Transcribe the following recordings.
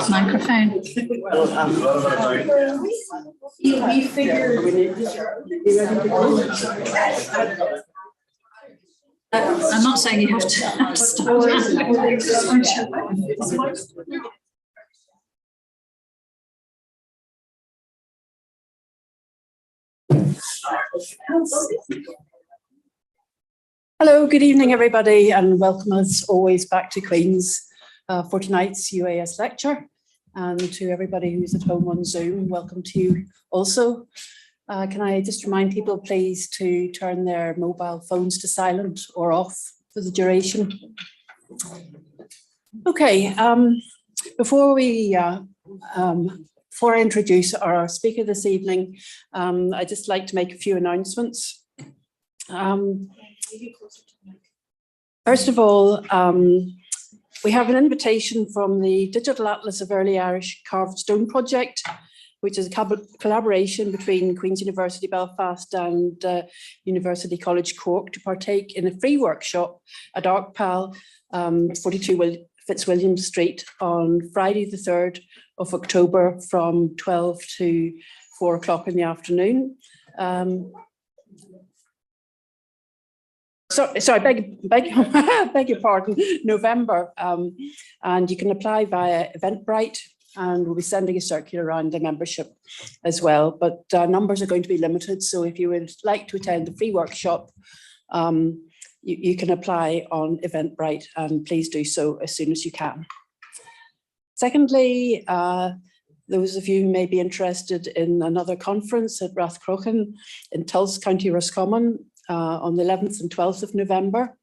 Microphone. We figured. I'm not saying you have to stop. Hello, good evening, everybody, and welcome as always back to Queen's for tonight's UAS lecture. And to everybody who's at home on Zoom, welcome to you also. Can I just remind people, please, to turn their mobile phones to silent or off for the duration. Okay, before I introduce our speaker this evening, I'd just like to make a few announcements. First of all, we have an invitation from the Digital Atlas of Early Irish Carved Stone project, which is a collaboration between Queen's University Belfast and University College Cork to partake in a free workshop at Arcpal, 42 Fitzwilliam Street on Friday the 3rd of October from 12 to 4 o'clock in the afternoon. Sorry, beg your pardon, November, and you can apply via Eventbrite, and we'll be sending a circular around the membership as well, but numbers are going to be limited, so if you would like to attend the free workshop, you can apply on Eventbrite, and please do so as soon as you can. Secondly, those of you who may be interested in another conference at Rathcroghan in Tulse, County Roscommon, on the 11th and 12th of November.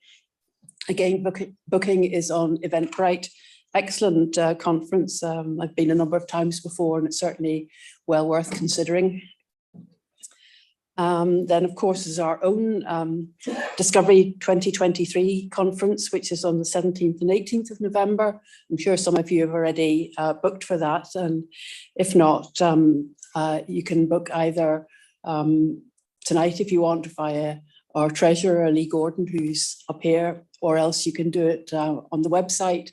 Again, booking is on Eventbrite. Excellent conference. I've been a number of times before, and it's certainly well worth considering. Then, of course, is our own Discovery 2023 conference, which is on the 17th and 18th of November. I'm sure some of you have already booked for that, and if not, you can book either tonight if you want via our treasurer, Lee Gordon, who's up here, or else you can do it on the website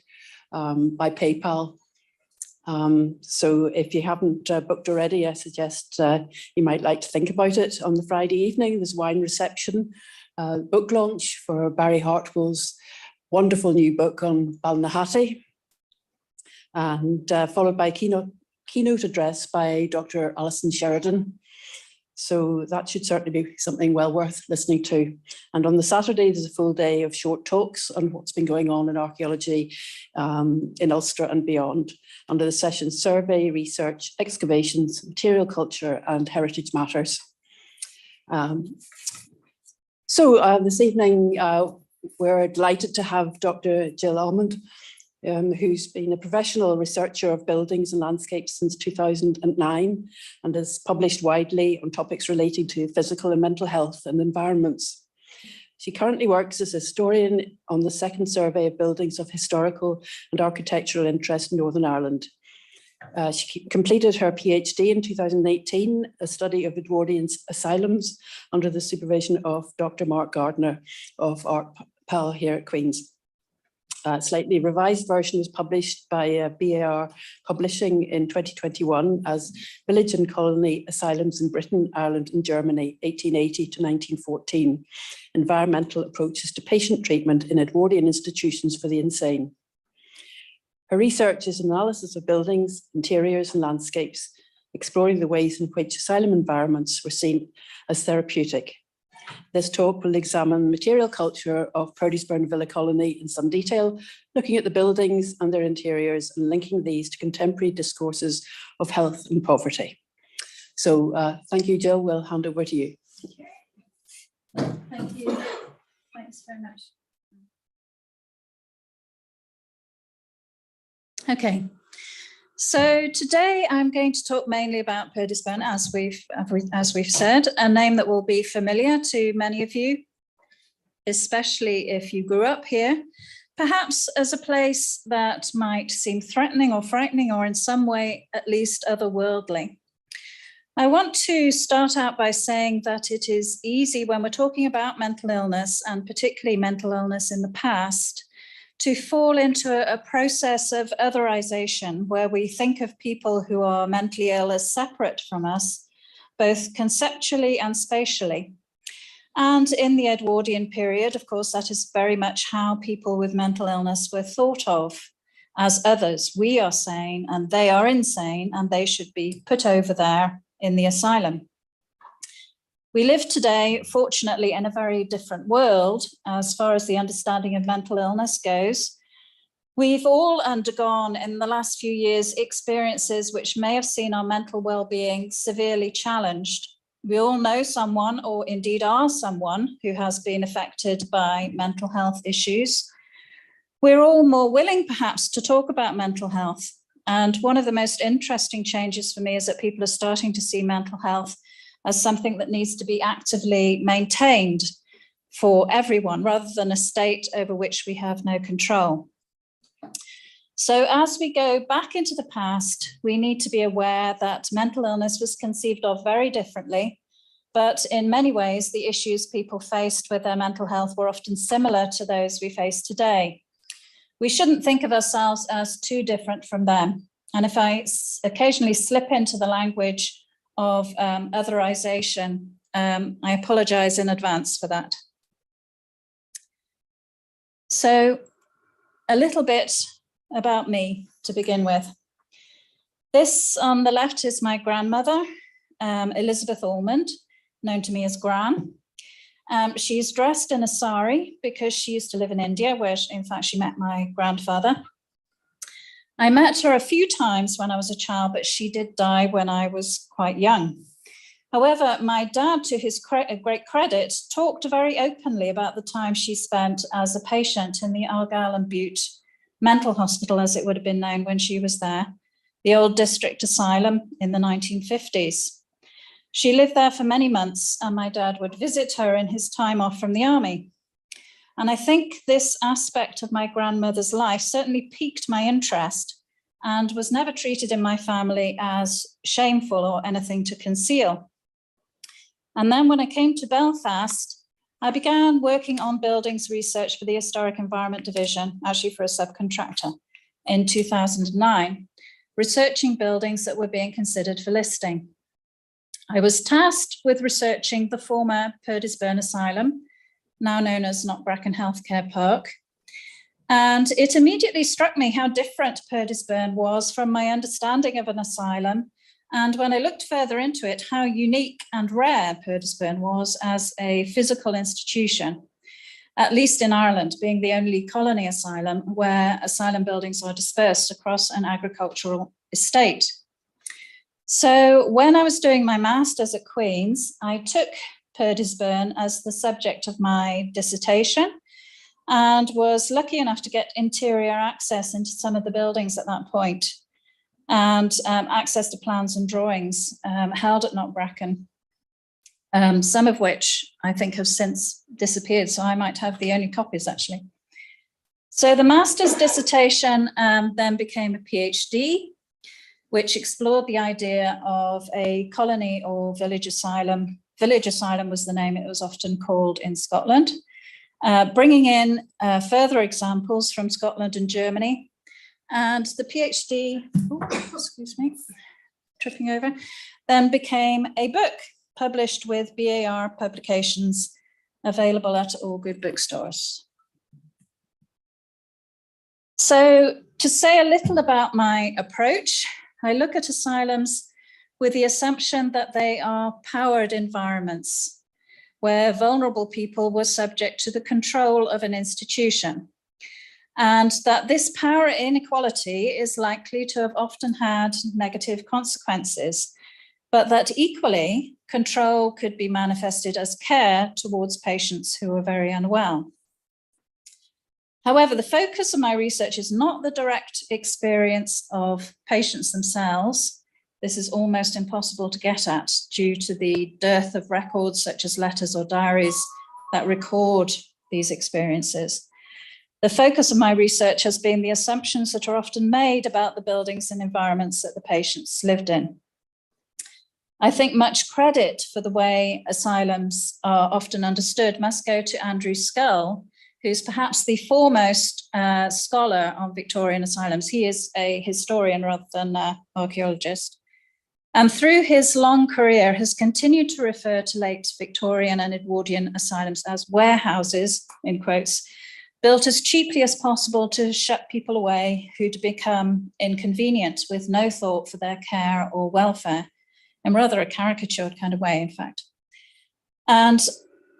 by PayPal. So if you haven't booked already, I suggest you might like to think about it. On the Friday evening, there's wine reception, book launch for Barry Hartwell's wonderful new book on Balnahattie, and followed by a keynote address by Dr. Alison Sheridan. So that should certainly be something well worth listening to. And on the Saturday, there's a full day of short talks on what's been going on in archaeology in Ulster and beyond, under the sessions Survey, Research, Excavations, Material Culture and Heritage Matters. This evening, we're delighted to have Dr. Gillian Allmond, who's been a professional researcher of buildings and landscapes since 2009 and has published widely on topics relating to physical and mental health and environments. She currently works as a historian on the second survey of buildings of historical and architectural interest in Northern Ireland. She completed her PhD in 2018, a study of Edwardian asylums under the supervision of Dr. Mark Gardiner of Arcpal here at Queen's. A slightly revised version was published by BAR Publishing in 2021 as Village and Colony Asylums in Britain, Ireland and Germany, 1880 to 1914, Environmental Approaches to Patient Treatment in Edwardian Institutions for the Insane. Her research is analysis of buildings, interiors and landscapes, exploring the ways in which asylum environments were seen as therapeutic. This talk will examine material culture of Purdysburn Villa Colony in some detail, looking at the buildings and their interiors and linking these to contemporary discourses of health and poverty. So thank you, Jill. We'll hand over to you. Thank you. Thanks very much. Okay. So today I'm going to talk mainly about Purdysburn, as we've said, a name that will be familiar to many of you, especially if you grew up here, perhaps as a place that might seem threatening or frightening or in some way at least otherworldly. I want to start out by saying that it is easy when we're talking about mental illness, and particularly mental illness in the past, to fall into a process of otherization where we think of people who are mentally ill as separate from us, both conceptually and spatially. And in the Edwardian period, of course, that is very much how people with mental illness were thought of as others. We are sane and they are insane, and they should be put over there in the asylum. We live today, fortunately, in a very different world as far as the understanding of mental illness goes. We've all undergone in the last few years experiences which may have seen our mental well-being severely challenged. We all know someone, or indeed are someone, who has been affected by mental health issues. We're all more willing, perhaps, to talk about mental health. And one of the most interesting changes for me is that people are starting to see mental health as something that needs to be actively maintained for everyone, rather than a state over which we have no control. So as we go back into the past, we need to be aware that mental illness was conceived of very differently, but in many ways, the issues people faced with their mental health were often similar to those we face today. We shouldn't think of ourselves as too different from them. And if I occasionally slip into the language of otherization, I apologize in advance for that. So a little bit about me to begin with. This on the left is my grandmother, Elizabeth Allmond, known to me as Gran. She's dressed in a sari because she used to live in India, where in fact she met my grandfather. I met her a few times when I was a child, but she did die when I was quite young. However, my dad, to his great credit, talked very openly about the time she spent as a patient in the Argyll and Bute Mental Hospital, as it would have been known when she was there, the old district asylum in the 1950s. She lived there for many months, and my dad would visit her in his time off from the army. And I think this aspect of my grandmother's life certainly piqued my interest and was never treated in my family as shameful or anything to conceal. And then when I came to Belfast, I began working on buildings research for the Historic Environment Division, actually for a subcontractor, in 2009, researching buildings that were being considered for listing. I was tasked with researching the former Purdysburn Asylum, now known as Knockbracken Healthcare Park. And it immediately struck me how different Purdysburn was from my understanding of an asylum. And when I looked further into it, how unique and rare Purdysburn was as a physical institution, at least in Ireland, being the only colony asylum where asylum buildings are dispersed across an agricultural estate. So when I was doing my master's at Queen's, I took Purdysburn as the subject of my dissertation and was lucky enough to get interior access into some of the buildings at that point, and access to plans and drawings held at Knockbracken, some of which I think have since disappeared, so I might have the only copies actually. So the master's dissertation then became a PhD, which explored the idea of a colony or village asylum. Village asylum was the name it was often called in Scotland, bringing in further examples from Scotland and Germany. And the PhD, excuse me, tripping over, then became a book published with BAR Publications, available at all good bookstores. So to say a little about my approach, I look at asylums with the assumption that they are powered environments where vulnerable people were subject to the control of an institution, and that this power inequality is likely to have often had negative consequences, but that equally control could be manifested as care towards patients who are very unwell. However, the focus of my research is not the direct experience of patients themselves. This is almost impossible to get at due to the dearth of records such as letters or diaries that record these experiences. The focus of my research has been the assumptions that are often made about the buildings and environments that the patients lived in. I think much credit for the way asylums are often understood must go to Andrew Scull, who's perhaps the foremost scholar on Victorian asylums. He is a historian rather than an archaeologist. And through his long career has continued to refer to late Victorian and Edwardian asylums as warehouses, in quotes, built as cheaply as possible to shut people away who'd become inconvenient with no thought for their care or welfare, in rather a caricatured kind of way, in fact. And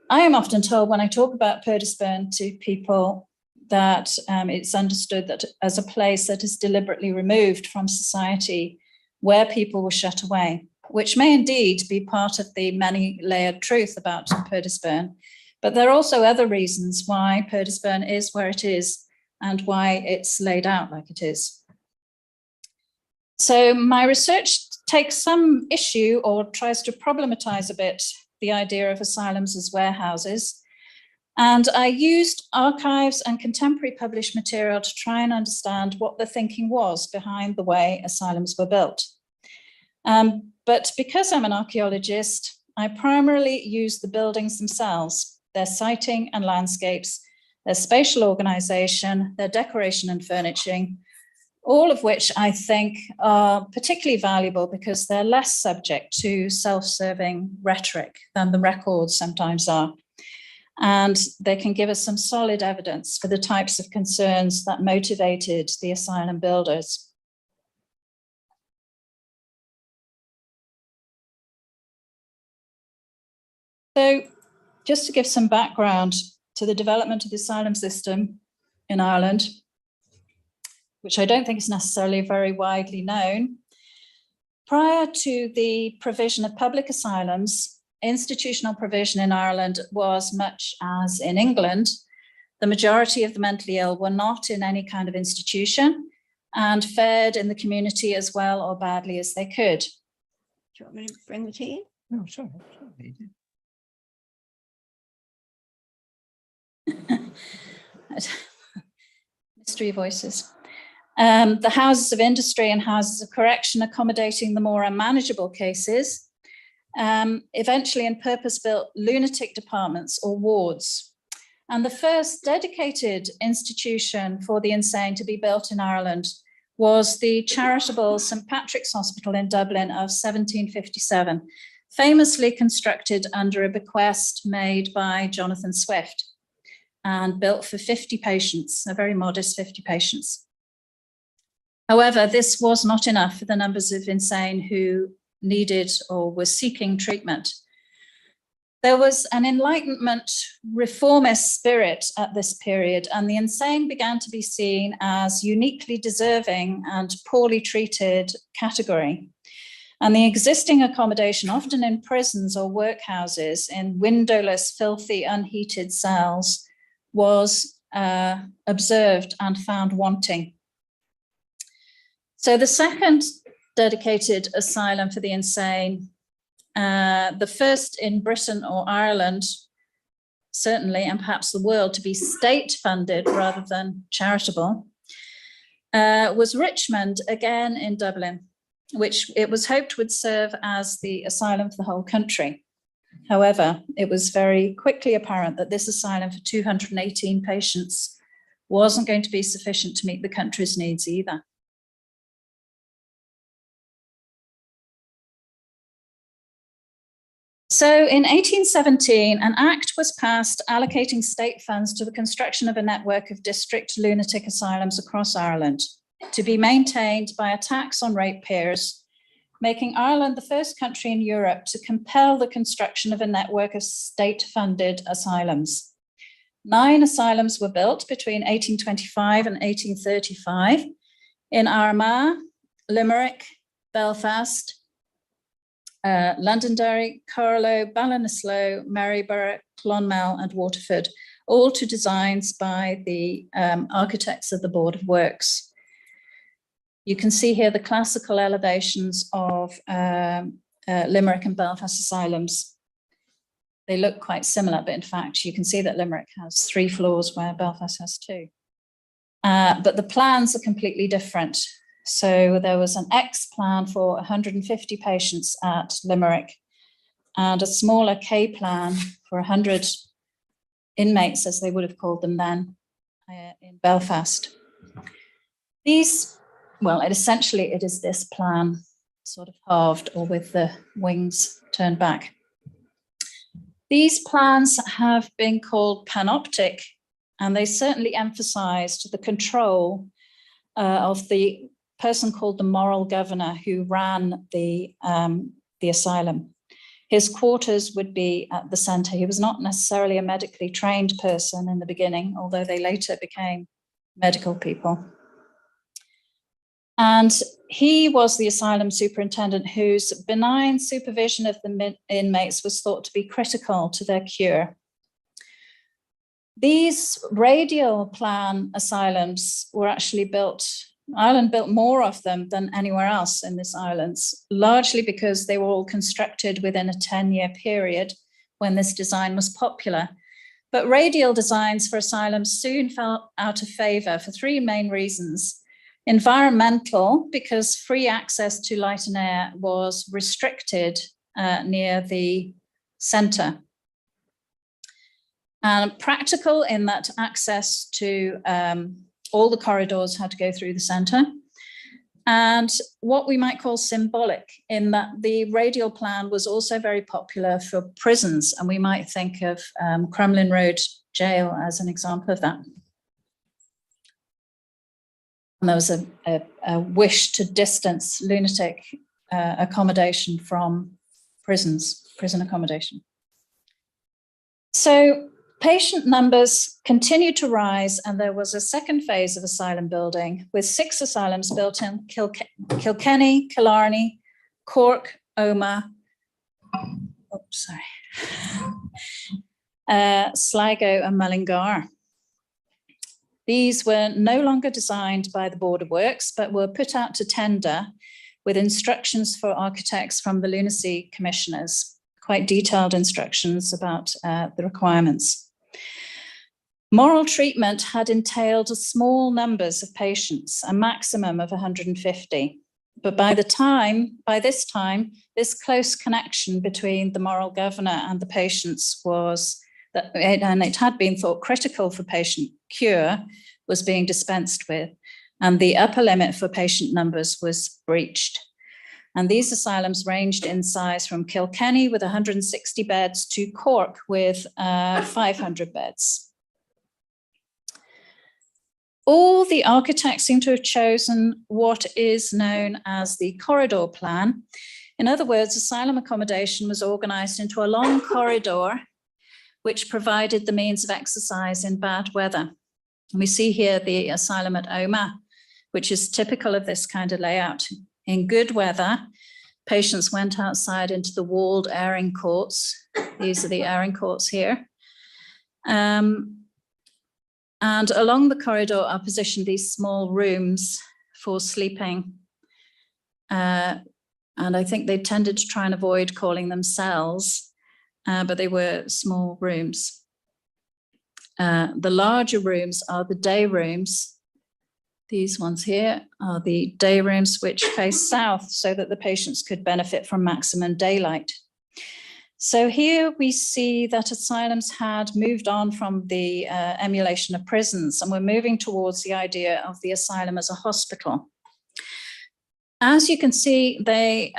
I am often told when I talk about Purdysburn to people that it's understood that as a place that is deliberately removed from society where people were shut away, which may indeed be part of the many-layered truth about Purdysburn. But there are also other reasons why Purdysburn is where it is and why it's laid out like it is. So my research takes some issue or tries to problematize a bit the idea of asylums as warehouses. And I used archives and contemporary published material to try and understand what the thinking was behind the way asylums were built. But because I'm an archaeologist, I primarily use the buildings themselves, their siting and landscapes, their spatial organization, their decoration and furnishing, all of which I think are particularly valuable because they're less subject to self-serving rhetoric than the records sometimes are. And they can give us some solid evidence for the types of concerns that motivated the asylum builders. So just to give some background to the development of the asylum system in Ireland, which I don't think is necessarily very widely known, prior to the provision of public asylums, institutional provision in Ireland was much as in England. The majority of the mentally ill were not in any kind of institution and fared in the community as well or badly as they could. Do you want me to bring the tea in? No, sorry. Mystery voices. The houses of industry and houses of correction accommodating the more unmanageable cases, eventually in purpose-built lunatic departments or wards. And the first dedicated institution for the insane to be built in Ireland was the charitable St. Patrick's Hospital in Dublin of 1757, famously constructed under a bequest made by Jonathan Swift and built for 50 patients, a very modest 50 patients. However, this was not enough for the numbers of insane who needed or were seeking treatment. There was an Enlightenment reformist spirit at this period, and the insane began to be seen as uniquely deserving and poorly treated category. And the existing accommodation, often in prisons or workhouses, in windowless, filthy, unheated cells, was observed and found wanting. So the second dedicated asylum for the insane, the first in Britain or Ireland, certainly, and perhaps the world, to be state-funded rather than charitable, was Richmond, again in Dublin, which it was hoped would serve as the asylum for the whole country. However, it was very quickly apparent that this asylum for 218 patients wasn't going to be sufficient to meet the country's needs either. So in 1817, an act was passed allocating state funds to the construction of a network of district lunatic asylums across Ireland to be maintained by a tax on ratepayers, making Ireland the first country in Europe to compel the construction of a network of state-funded asylums. 9 asylums were built between 1825 and 1835 in Armagh, Limerick, Belfast, Londonderry, Carlow, Ballinasloe, Maryborough, Clonmel and Waterford, all to designs by the architects of the Board of Works. You can see here the classical elevations of Limerick and Belfast asylums. They look quite similar, but in fact, you can see that Limerick has 3 floors where Belfast has 2. But the plans are completely different. So there was an X plan for 150 patients at Limerick and a smaller K plan for 100 inmates, as they would have called them then, in Belfast. These, well, essentially it is this plan, sort of halved or with the wings turned back. These plans have been called panoptic, and they certainly emphasized the control of the person called the moral governor who ran the asylum. His quarters would be at the center. He was not necessarily a medically trained person in the beginning, although they later became medical people. And he was the asylum superintendent whose benign supervision of the inmates was thought to be critical to their cure. These radial plan asylums were actually built, Ireland built more of them than anywhere else in this island, largely because they were all constructed within a 10-year period when this design was popular. But radial designs for asylums soon fell out of favor for three main reasons. Environmental, because free access to light and air was restricted near the center. And practical, in that access to all the corridors had to go through the center. And what we might call symbolic, in that the radial plan was also very popular for prisons. And we might think of Crumlin Road Jail as an example of that. And there was a wish to distance lunatic accommodation from prison accommodation. So patient numbers continued to rise, and there was a second phase of asylum building with 6 asylums built in Kilkenny, Killarney, Cork, Omagh, Sligo and Mullingar. These were no longer designed by the Board of Works, but were put out to tender with instructions for architects from the lunacy commissioners, quite detailed instructions about the requirements. Moral treatment had entailed small numbers of patients, a maximum of 150. But by this time, this close connection between the moral governor and the patients was that, and it had been thought critical for patient cure, was being dispensed with, and the upper limit for patient numbers was breached. And these asylums ranged in size from Kilkenny with 160 beds to Cork with 500 beds. All the architects seem to have chosen what is known as the corridor plan. In other words, asylum accommodation was organized into a long corridor which provided the means of exercise in bad weather. And we see here the asylum at Omagh, which is typical of this kind of layout. In good weather, patients went outside into the walled airing courts. These are the airing courts here. And along the corridor are positioned these small rooms for sleeping. And I think they tended to try and avoid calling them cells, but they were small rooms. The larger rooms are the day rooms. These ones here are the day rooms which face south so that the patients could benefit from maximum daylight. So here we see that asylums had moved on from the emulation of prisons, and we're moving towards the idea of the asylum as a hospital. As you can see, they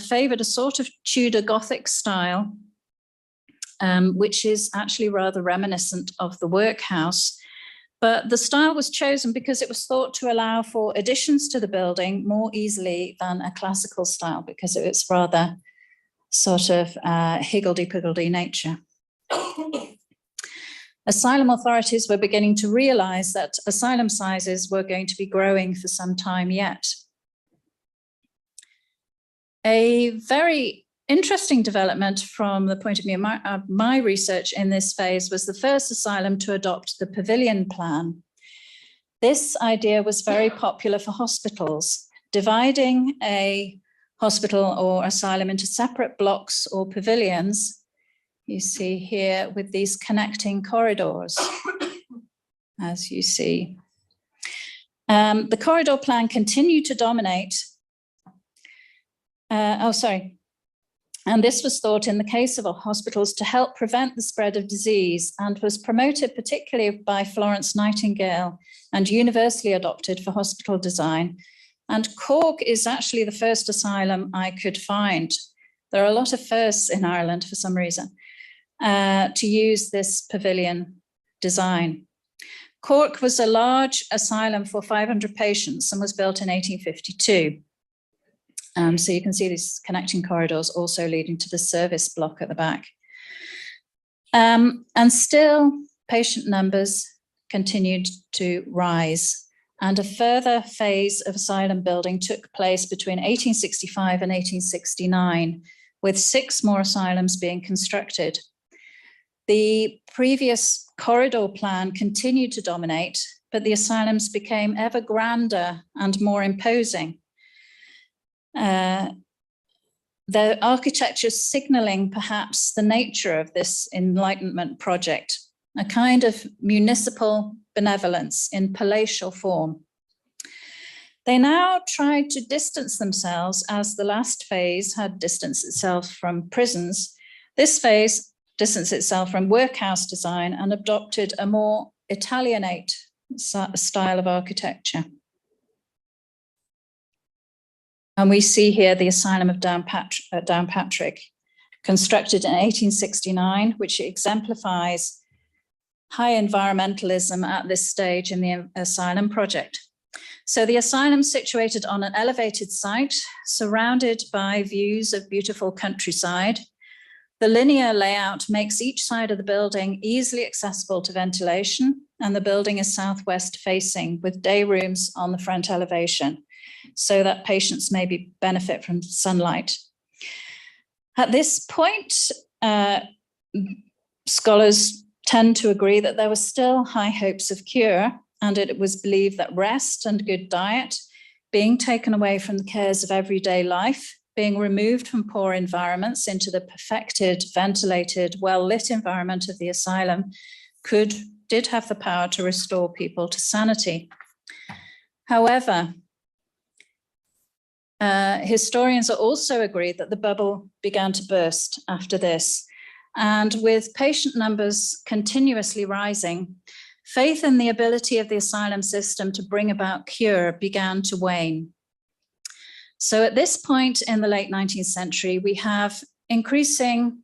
favoured a sort of Tudor Gothic style, which is actually rather reminiscent of the workhouse. But the style was chosen because it was thought to allow for additions to the building more easily than a classical style, because it was rather sort of higgledy-piggledy nature. Asylum authorities were beginning to realise that asylum sizes were going to be growing for some time yet. A very interesting development from the point of view of my research in this phase was the first asylum to adopt the pavilion plan. This idea was very popular for hospitals, dividing a hospital or asylum into separate blocks or pavilions. You see here with these connecting corridors, as you see. The corridor plan continued to dominate. And this was thought in the case of our hospitals to help prevent the spread of disease, and was promoted particularly by Florence Nightingale and universally adopted for hospital design. And Cork is actually the first asylum I could find. There are a lot of firsts in Ireland for some reason to use this pavilion design. Cork was a large asylum for 500 patients and was built in 1852. So you can see these connecting corridors also leading to the service block at the back. And still, patient numbers continued to rise. And a further phase of asylum building took place between 1865 and 1869, with 6 more asylums being constructed. The previous corridor plan continued to dominate, but the asylums became ever grander and more imposing. The architecture signalling perhaps the nature of this Enlightenment project, a kind of municipal benevolence in palatial form. They now tried to distance themselves, as the last phase had distanced itself from prisons. This phase distanced itself from workhouse design and adopted a more Italianate style of architecture. And we see here the asylum of Downpatrick, constructed in 1869, which exemplifies high environmentalism at this stage in the asylum project. So the asylum is situated on an elevated site, surrounded by views of beautiful countryside. The linear layout makes each side of the building easily accessible to ventilation, and the building is southwest facing with day rooms on the front elevation, so that patients may benefit from sunlight. At this point, scholars tend to agree that there were still high hopes of cure, and it was believed that rest and good diet, being taken away from the cares of everyday life, being removed from poor environments into the perfected, ventilated, well-lit environment of the asylum, did have the power to restore people to sanity. However, historians are also agreed that the bubble began to burst after this. And with patient numbers continuously rising, faith in the ability of the asylum system to bring about cure began to wane. So at this point in the late 19th century, we have increasing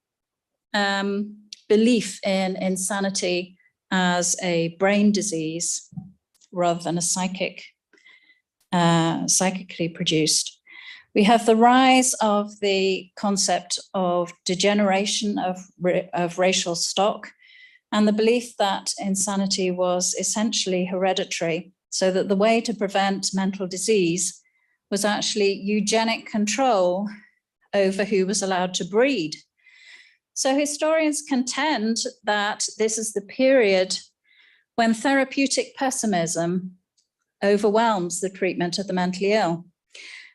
belief in insanity as a brain disease rather than a psychically produced. We have the rise of the concept of degeneration of racial stock, and the belief that insanity was essentially hereditary, so that the way to prevent mental disease was actually eugenic control over who was allowed to breed. So historians contend that this is the period when therapeutic pessimism overwhelms the treatment of the mentally ill.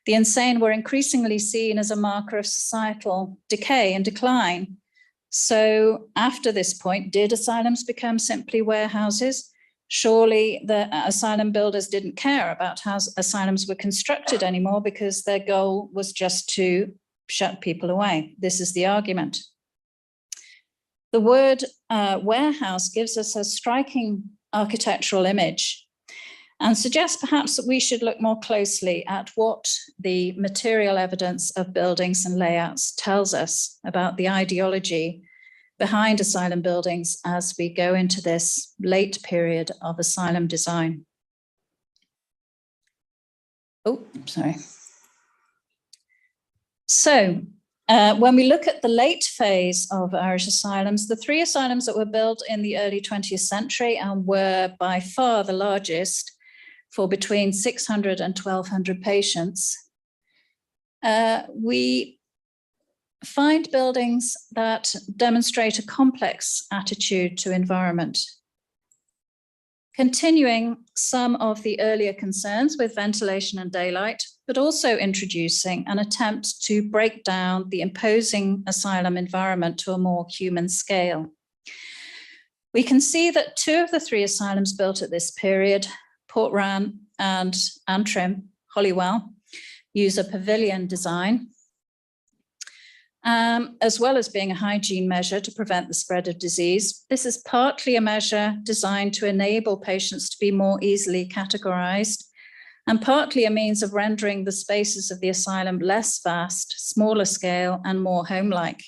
The insane were increasingly seen as a marker of societal decay and decline. So after this point, did asylums become simply warehouses? Surely the asylum builders didn't care about how asylums were constructed anymore, because their goal was just to shut people away. This is the argument. The word warehouse gives us a striking architectural image and suggests perhaps that we should look more closely at what the material evidence of buildings and layouts tells us about the ideology behind asylum buildings as we go into this late period of asylum design. Oh, sorry. So when we look at the late phase of Irish asylums, the 3 asylums that were built in the early 20th century and were by far the largest, for between 600 and 1,200 patients, we find buildings that demonstrate a complex attitude to environment, continuing some of the earlier concerns with ventilation and daylight, but also introducing an attempt to break down the imposing asylum environment to a more human scale. We can see that 2 of the 3 asylums built at this period, Portran and Antrim, Holywell, use a pavilion design. as well as being a hygiene measure to prevent the spread of disease. This is partly a measure designed to enable patients to be more easily categorized, and partly a means of rendering the spaces of the asylum less vast, smaller scale, and more home-like.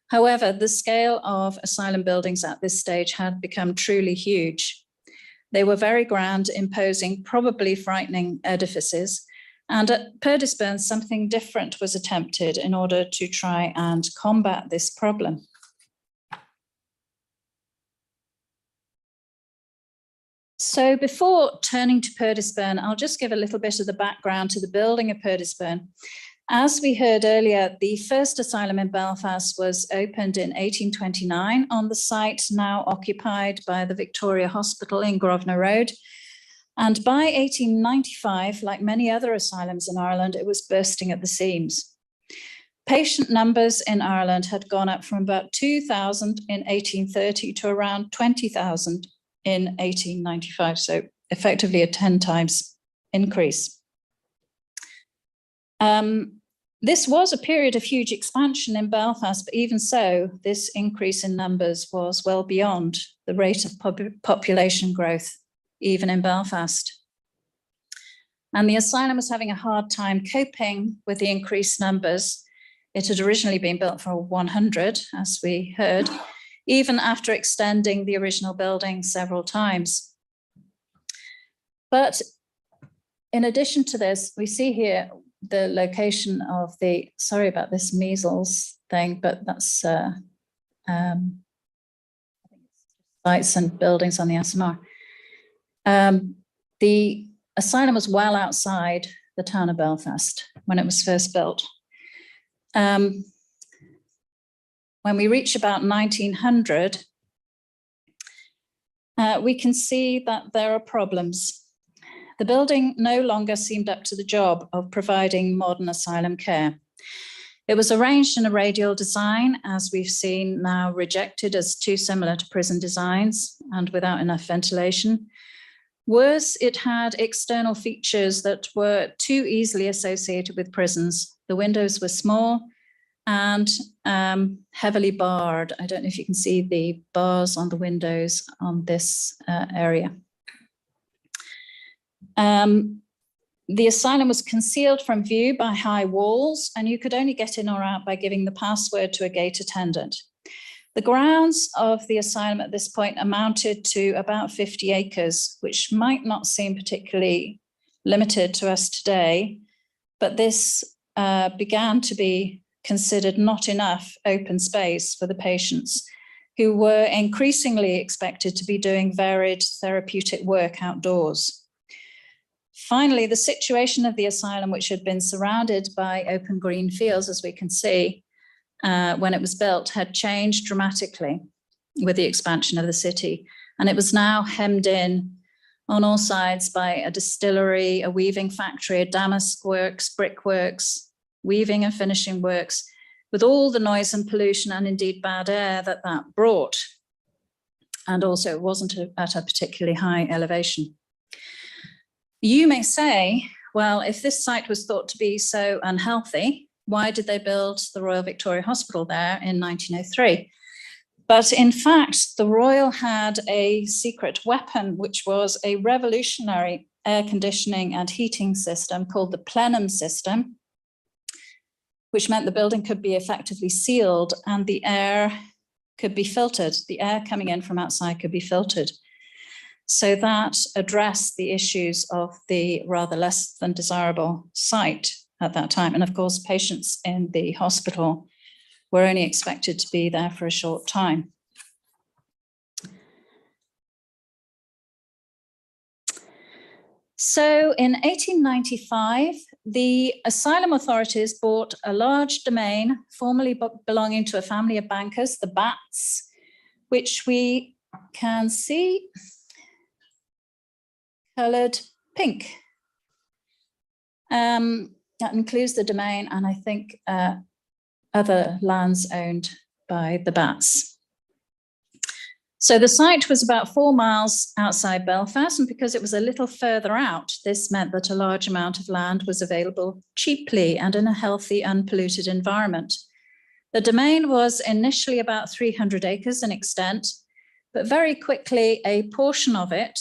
However, the scale of asylum buildings at this stage had become truly huge. They were very grand, imposing, probably frightening edifices. And at Purdysburn, something different was attempted in order to try and combat this problem. So before turning to Purdysburn, I'll just give a little bit of the background to the building of Purdysburn. As we heard earlier, the first asylum in Belfast was opened in 1829 on the site now occupied by the Victoria Hospital in Grosvenor Road. And by 1895, like many other asylums in Ireland, it was bursting at the seams. Patient numbers in Ireland had gone up from about 2,000 in 1830 to around 20,000 in 1895, so effectively a 10 times increase. This was a period of huge expansion in Belfast, but even so, this increase in numbers was well beyond the rate of population growth, even in Belfast. And the asylum was having a hard time coping with the increased numbers. It had originally been built for 100, as we heard, even after extending the original building several times. But in addition to this, we see here the location of the, sorry about this measles thing, but that's sites and buildings on the SNR. The asylum was well outside the town of Belfast when it was first built. When we reach about 1900, we can see that there are problems. The building no longer seemed up to the job of providing modern asylum care. It was arranged in a radial design, as we've seen now rejected as too similar to prison designs and without enough ventilation. Worse, it had external features that were too easily associated with prisons. The windows were small and heavily barred. I don't know if you can see the bars on the windows on this area. The asylum was concealed from view by high walls, and you could only get in or out by giving the password to a gate attendant. The grounds of the asylum at this point amounted to about 50 acres, which might not seem particularly limited to us today, but this began to be considered not enough open space for the patients, who were increasingly expected to be doing varied therapeutic work outdoors. Finally, the situation of the asylum, which had been surrounded by open green fields, as we can see, when it was built, had changed dramatically with the expansion of the city. And it was now hemmed in on all sides by a distillery, a weaving factory, a damask works, brickworks, weaving and finishing works, with all the noise and pollution and indeed bad air that that brought. And also it wasn't at a particularly high elevation. You may say, well, if this site was thought to be so unhealthy, why did they build the Royal Victoria Hospital there in 1903? But in fact, the Royal had a secret weapon, which was a revolutionary air conditioning and heating system called the plenum system, which meant the building could be effectively sealed and the air could be filtered. The air coming in from outside could be filtered. So that addressed the issues of the rather less than desirable site at that time. And of course, patients in the hospital were only expected to be there for a short time. So in 1895, the asylum authorities bought a large domain formerly belonging to a family of bankers, the Batts, which we can see coloured pink. That includes the domain and I think other lands owned by the Batts. So the site was about 4 miles outside Belfast, and because it was a little further out, this meant that a large amount of land was available cheaply and in a healthy, unpolluted environment. The domain was initially about 300 acres in extent, but very quickly a portion of it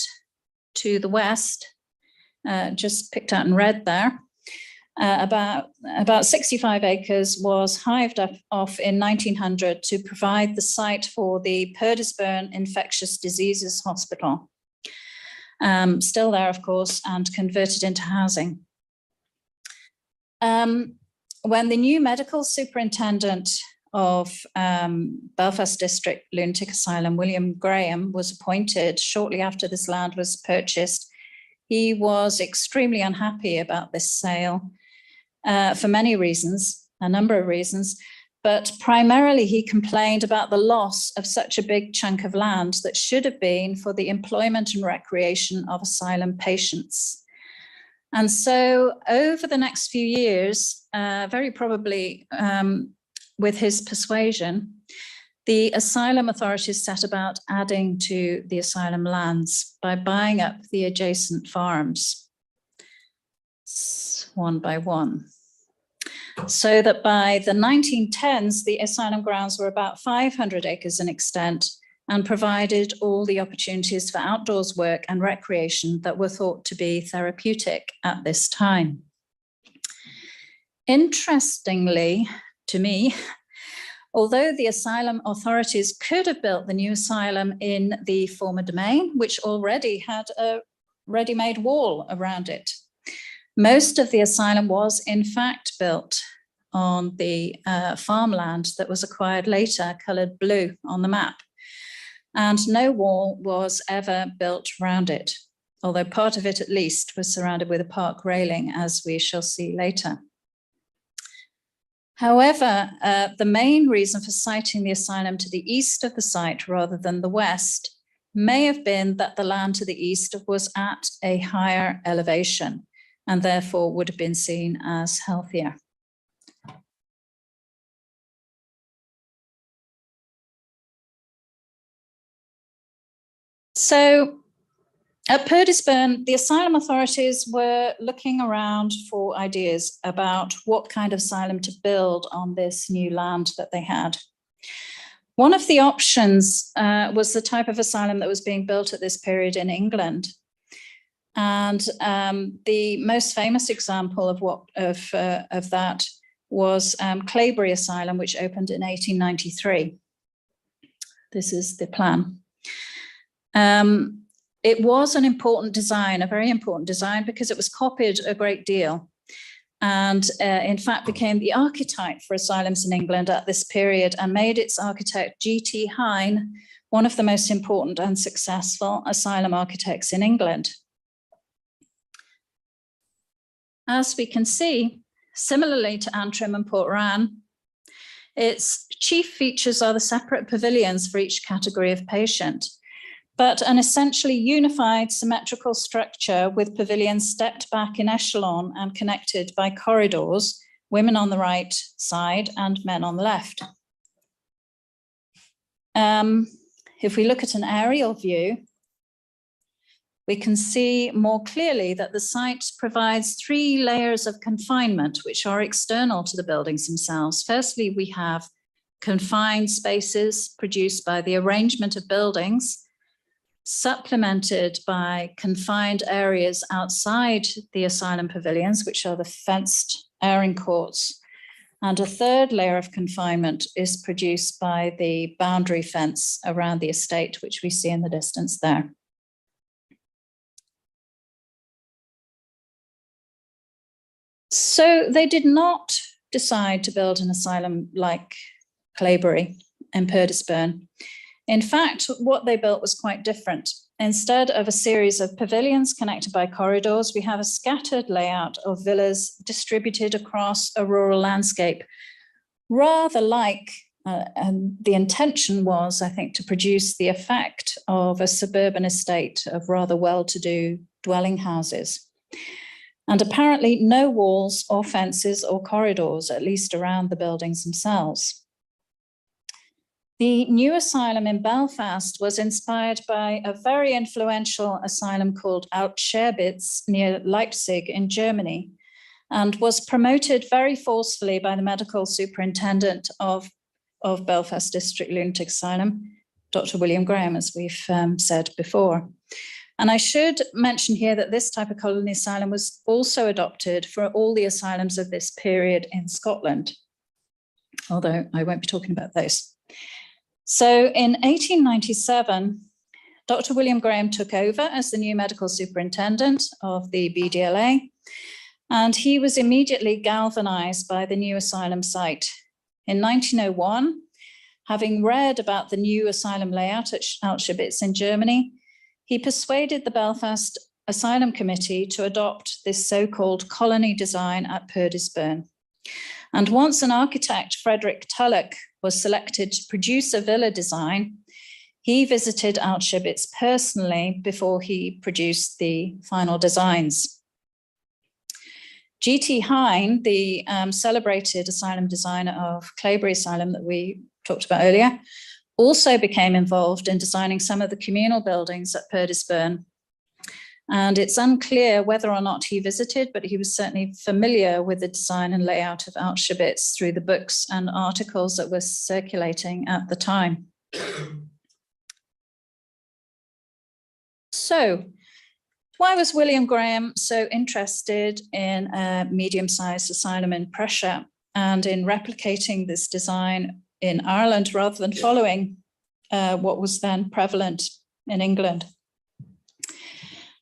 to the west, just picked out in red there, about 65 acres was hived off in 1900 to provide the site for the Purdysburn Infectious Diseases Hospital. Still there, of course, and converted into housing. When the new medical superintendent of Belfast District Lunatic Asylum, William Graham, was appointed shortly after this land was purchased, he was extremely unhappy about this sale for many reasons, a number of reasons, but primarily he complained about the loss of such a big chunk of land that should have been for the employment and recreation of asylum patients. And so over the next few years, very probably with his persuasion, the asylum authorities set about adding to the asylum lands by buying up the adjacent farms, one by one. So that by the 1910s, the asylum grounds were about 500 acres in extent and provided all the opportunities for outdoors work and recreation that were thought to be therapeutic at this time. Interestingly, to me, although the asylum authorities could have built the new asylum in the former domain, which already had a ready-made wall around it, most of the asylum was in fact built on the farmland that was acquired later, coloured blue on the map. And no wall was ever built around it, although part of it at least was surrounded with a park railing, as we shall see later. However, the main reason for siting the asylum to the east of the site rather than the west may have been that the land to the east was at a higher elevation and therefore would have been seen as healthier. So at Purdysburn, the asylum authorities were looking around for ideas about what kind of asylum to build on this new land that they had. One of the options was the type of asylum that was being built at this period in England. And the most famous example of that was Claybury Asylum, which opened in 1893. This is the plan. It was an important design, a very important design, because it was copied a great deal and in fact became the archetype for asylums in England at this period and made its architect G.T. Hine one of the most important and successful asylum architects in England. As we can see, similarly to Antrim and Portrane, its chief features are the separate pavilions for each category of patient, but an essentially unified symmetrical structure with pavilions stepped back in echelon and connected by corridors, women on the right side and men on the left. If we look at an aerial view, we can see more clearly that the site provides 3 layers of confinement, which are external to the buildings themselves. Firstly, we have confined spaces produced by the arrangement of buildings, supplemented by confined areas outside the asylum pavilions, which are the fenced airing courts. And a 3rd layer of confinement is produced by the boundary fence around the estate, which we see in the distance there. So they did not decide to build an asylum like Claybury and Purdysburn. In fact, what they built was quite different. Instead of a series of pavilions connected by corridors, we have a scattered layout of villas distributed across a rural landscape, rather like, and the intention was, I think, to produce the effect of a suburban estate of rather well-to-do dwelling houses. And apparently no walls or fences or corridors, at least around the buildings themselves. The new asylum in Belfast was inspired by a very influential asylum called Altscherbitz near Leipzig in Germany, and was promoted very forcefully by the medical superintendent of of Belfast District Lunatic Asylum, Dr. William Graham, as we've said before. And I should mention here that this type of colony asylum was also adopted for all the asylums of this period in Scotland, although I won't be talking about those. So in 1897, Dr. William Graham took over as the new medical superintendent of the BDLA, and he was immediately galvanized by the new asylum site. In 1901, having read about the new asylum layout at Auschwitz in Germany, he persuaded the Belfast Asylum Committee to adopt this so-called colony design at Purdysburn. And once an architect, Frederick Tulloch, was selected to produce a villa design, he visited Auschwitz personally before he produced the final designs. G.T. Hine, the celebrated asylum designer of Claybury Asylum that we talked about earlier, also became involved in designing some of the communal buildings at Purdysburn. And it's unclear whether or not he visited, but he was certainly familiar with the design and layout of Auschwitz through the books and articles that were circulating at the time. So, why was William Graham so interested in a medium-sized asylum in Prussia and in replicating this design in Ireland rather than following what was then prevalent in England?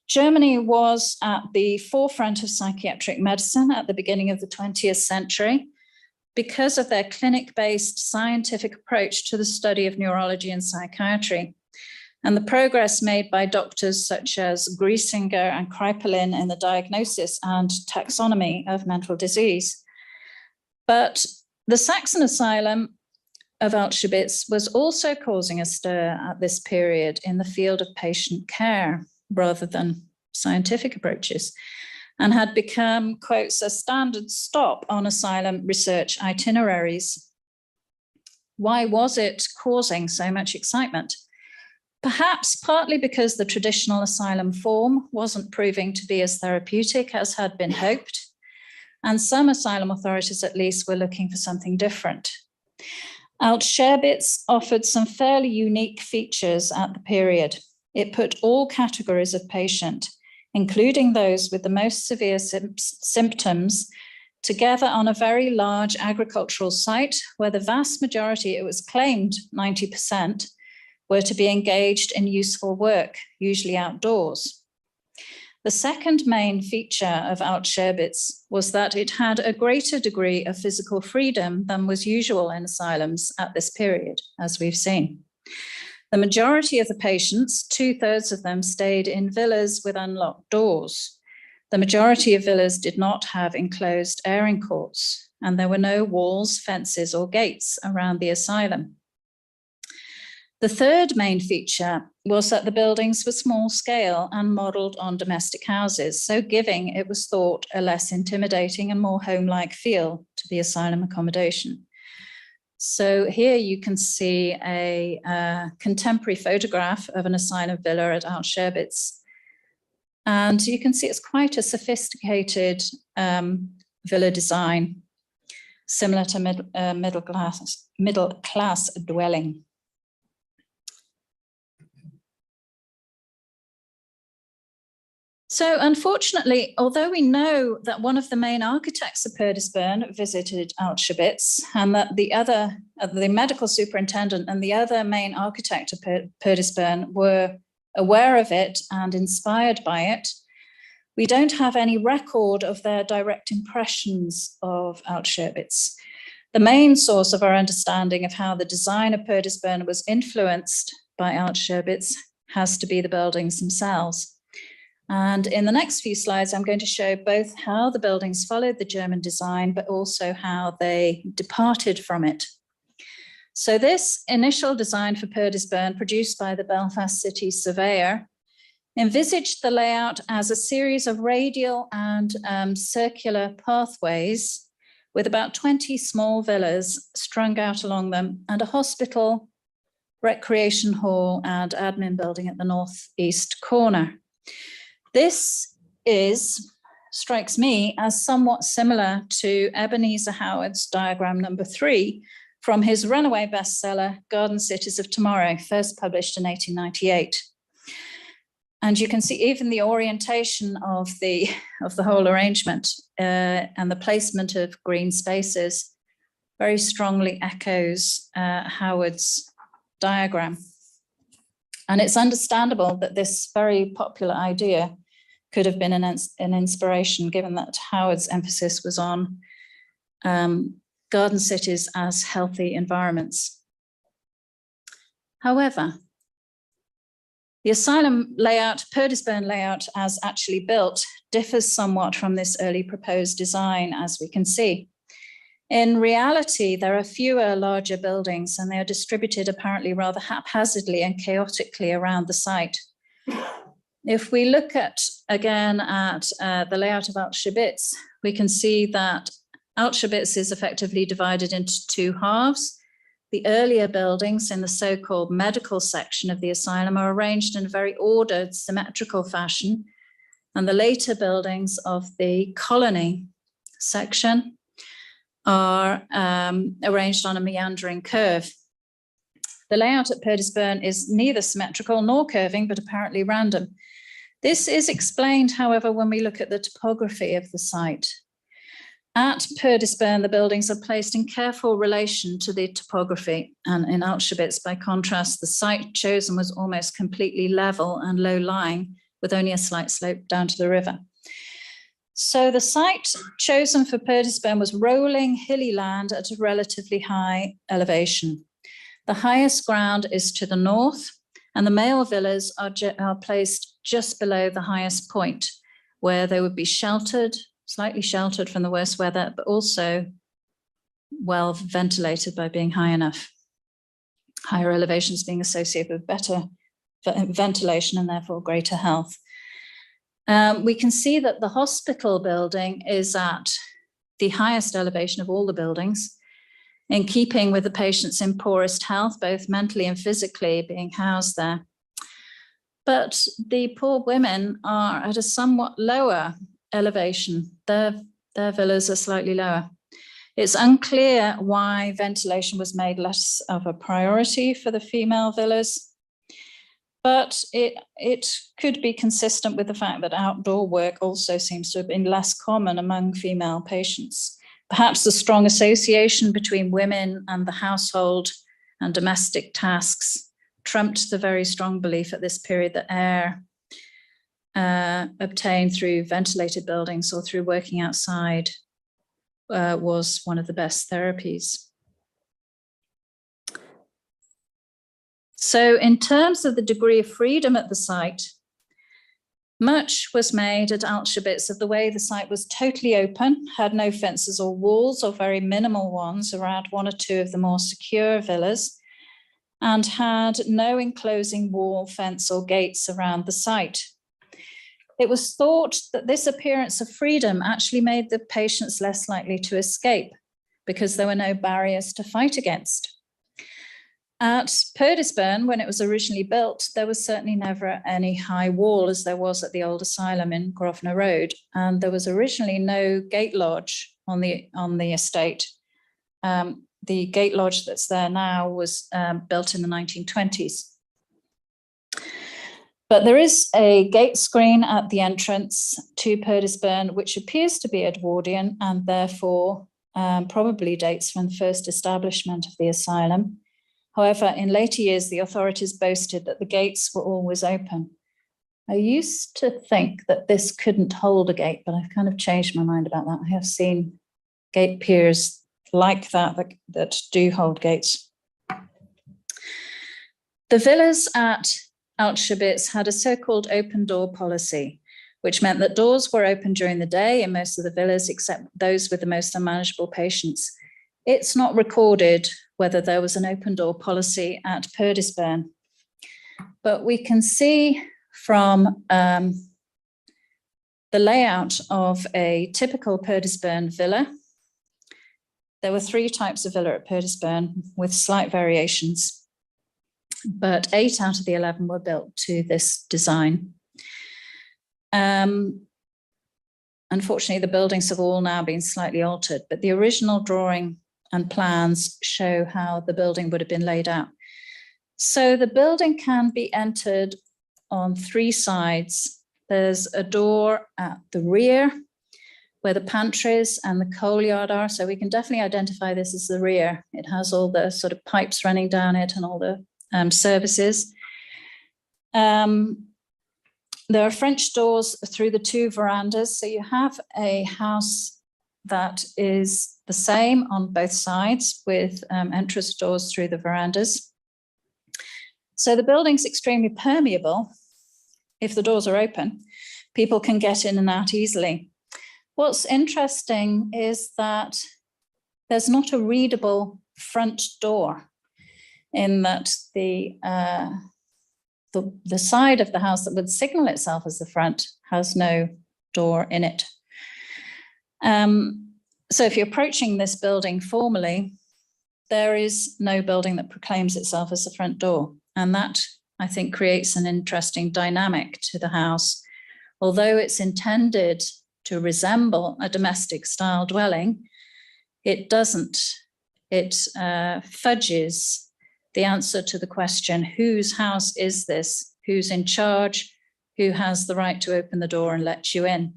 Germany was at the forefront of psychiatric medicine at the beginning of the 20th century because of their clinic-based scientific approach to the study of neurology and psychiatry, and the progress made by doctors such as Griesinger and Kraepelin in the diagnosis and taxonomy of mental disease. But the Saxon asylum of Auschwitz was also causing a stir at this period in the field of patient care rather than scientific approaches, and had become, quotes, a standard stop on asylum research itineraries. Why was it causing so much excitement? Perhaps partly because the traditional asylum form wasn't proving to be as therapeutic as had been hoped, and some asylum authorities at least were looking for something different. Auschwitz offered some fairly unique features at the period. It put all categories of patient, including those with the most severe symptoms, together on a very large agricultural site where the vast majority, it was claimed 90%, were to be engaged in useful work, usually outdoors. The second main feature of Auschwitz was that it had a greater degree of physical freedom than was usual in asylums at this period, as we've seen. The majority of the patients, 2/3 of them, stayed in villas with unlocked doors. The majority of villas did not have enclosed airing courts, and there were no walls, fences, or gates around the asylum. The third main feature was that the buildings were small scale and modelled on domestic houses, so giving, it was thought, a less intimidating and more home-like feel to the asylum accommodation. So here you can see a contemporary photograph of an asylum villa at Auschwitz. And you can see it's quite a sophisticated villa design, similar to middle class dwelling. So unfortunately, although we know that one of the main architects of Purdysburn visited Auschwitz, and that the medical superintendent and the other main architect of Purdysburn were aware of it and inspired by it, we don't have any record of their direct impressions of Auschwitz. The main source of our understanding of how the design of Purdysburn was influenced by Auschwitz has to be the buildings themselves. And in the next few slides, I'm going to show both how the buildings followed the German design, but also how they departed from it. So this initial design for Purdysburn, produced by the Belfast City Surveyor, envisaged the layout as a series of radial and circular pathways with about 20 small villas strung out along them, and a hospital, recreation hall, and admin building at the northeast corner. This strikes me as somewhat similar to Ebenezer Howard's diagram number 3, from his runaway bestseller, Garden Cities of Tomorrow, first published in 1898. And you can see even the orientation of the whole arrangement and the placement of green spaces very strongly echoes Howard's diagram. And it's understandable that this very popular idea could have been an inspiration, given that Howard's emphasis was on garden cities as healthy environments. However, the asylum layout, Purdysburn layout as actually built, differs somewhat from this early proposed design, as we can see. In reality, there are fewer larger buildings, and they are distributed apparently rather haphazardly and chaotically around the site. If we look again at the layout of Auschwitz, we can see that Auschwitz is effectively divided into two halves. The earlier buildings in the so-called medical section of the asylum are arranged in a very ordered, symmetrical fashion, and the later buildings of the colony section are arranged on a meandering curve. The layout at Purdysburn is neither symmetrical nor curving, but apparently random. This is explained, however, when we look at the topography of the site. At Purdysburn, the buildings are placed in careful relation to the topography, and in Auschwitz, by contrast, the site chosen was almost completely level and low-lying, with only a slight slope down to the river. So the site chosen for Purdysburn was rolling, hilly land at a relatively high elevation. The highest ground is to the north, and the male villas are placed just below the highest point, where they would be sheltered, slightly sheltered from the worst weather, but also well ventilated by being high enough. Higher elevations being associated with better ventilation and therefore greater health. We can see that the hospital building is at the highest elevation of all the buildings, in keeping with the patients in poorest health, both mentally and physically, being housed there. But the poor women are at a somewhat lower elevation. Their villas are slightly lower. It's unclear why ventilation was made less of a priority for the female villas, but it could be consistent with the fact that outdoor work also seems to have been less common among female patients. Perhaps the strong association between women and the household and domestic tasks trumped the very strong belief at this period that air obtained through ventilated buildings or through working outside was one of the best therapies. So in terms of the degree of freedom at the site, much was made at Auschwitz of the way the site was totally open, had no fences or walls, or very minimal ones around one or two of the more secure villas, and had no enclosing wall, fence, or gates around the site. It was thought that this appearance of freedom actually made the patients less likely to escape because there were no barriers to fight against. At Purdysburn, when it was originally built, there was certainly never any high wall as there was at the old asylum in Grosvenor Road, and there was originally no gate lodge on the estate. The gate lodge that's there now was built in the 1920s. But there is a gate screen at the entrance to Purdysburn, which appears to be Edwardian and therefore probably dates from the first establishment of the asylum. However, in later years, the authorities boasted that the gates were always open. I used to think that this couldn't hold a gate, but I've kind of changed my mind about that. I have seen gate piers like that do hold gates. The villas at Auschwitz had a so-called open door policy, which meant that doors were open during the day in most of the villas, except those with the most unmanageable patients. It's not recorded whether there was an open door policy at Purdysburn, but we can see from the layout of a typical Purdysburn villa. There were 3 types of villa at Purdysburn with slight variations, but 8 out of the 11 were built to this design. Unfortunately, the buildings have all now been slightly altered, but the original drawing and plans show how the building would have been laid out. So the building can be entered on 3 sides. There's a door at the rear where the pantries and the coal yard are. So we can definitely identify this as the rear. It has all the sort of pipes running down it and all the services. There are French doors through the 2 verandas. So you have a house that is the same on both sides with entrance doors through the verandas. So the building's extremely permeable. If the doors are open, people can get in and out easily. What's interesting is that there's not a readable front door, in that the side of the house that would signal itself as the front has no door in it. So if you're approaching this building formally, there is no building that proclaims itself as the front door. And that, I think, creates an interesting dynamic to the house. Although it's intended to resemble a domestic style dwelling, it doesn't. It fudges the answer to the question, whose house is this? Who's in charge? Who has the right to open the door and let you in?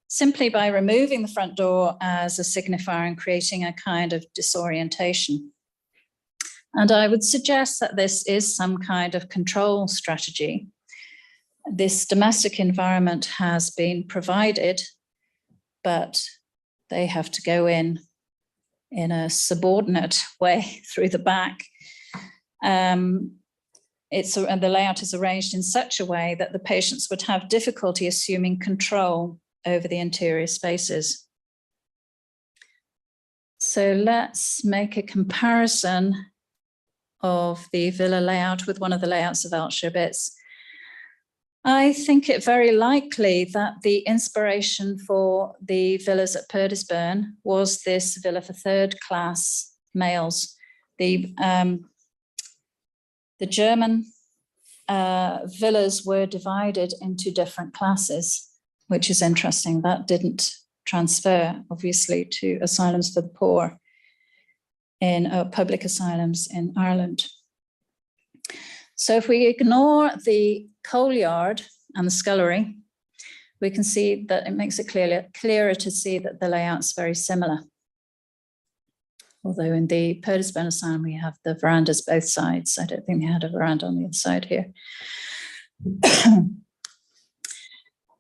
Simply by removing the front door as a signifier and creating a kind of disorientation. And I would suggest that this is some kind of control strategy. This domestic environment has been provided, but they have to go in a subordinate way through the back. And the layout is arranged in such a way that the patients would have difficulty assuming control over the interior spaces. So let's make a comparison of the villa layout with one of the layouts of Auschwitz. I think it very likely that the inspiration for the villas at Purdysburn was this villa for 3rd class males. The German villas were divided into different classes, which is interesting. That didn't transfer, obviously, to asylums for the poor in public asylums in Ireland. So if we ignore the coal yard and the scullery, we can see that it makes it clearer to see that the layout's very similar. Although in the Purdysburn asylum, we have the verandas both sides. I don't think they had a veranda on the other side here.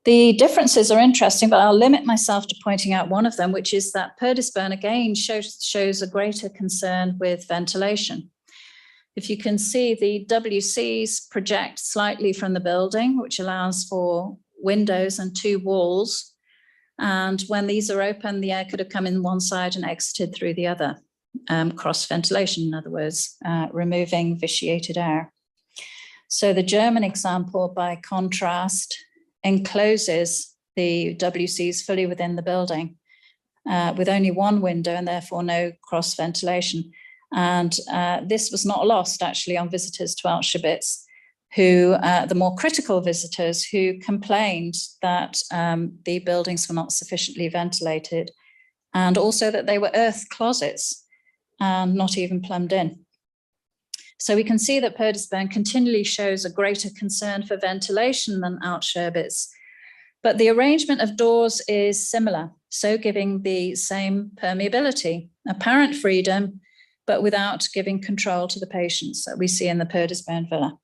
The differences are interesting, but I'll limit myself to pointing out one of them, which is that Purdysburn again shows a greater concern with ventilation. If you can see, the WCs project slightly from the building, which allows for windows and 2 walls. And when these are open, the air could have come in one side and exited through the other. Cross ventilation, in other words, removing vitiated air. So the German example, by contrast, encloses the WCs fully within the building with only 1 window and therefore no cross ventilation. And this was not lost actually on visitors to Auschwitz, who, the more critical visitors who complained that the buildings were not sufficiently ventilated and also that they were earth closets and not even plumbed in. So we can see that Purdysburn continually shows a greater concern for ventilation than Auschwitz, but the arrangement of doors is similar, so giving the same permeability, apparent freedom, but without giving control to the patients that we see in the Purdysburn villa.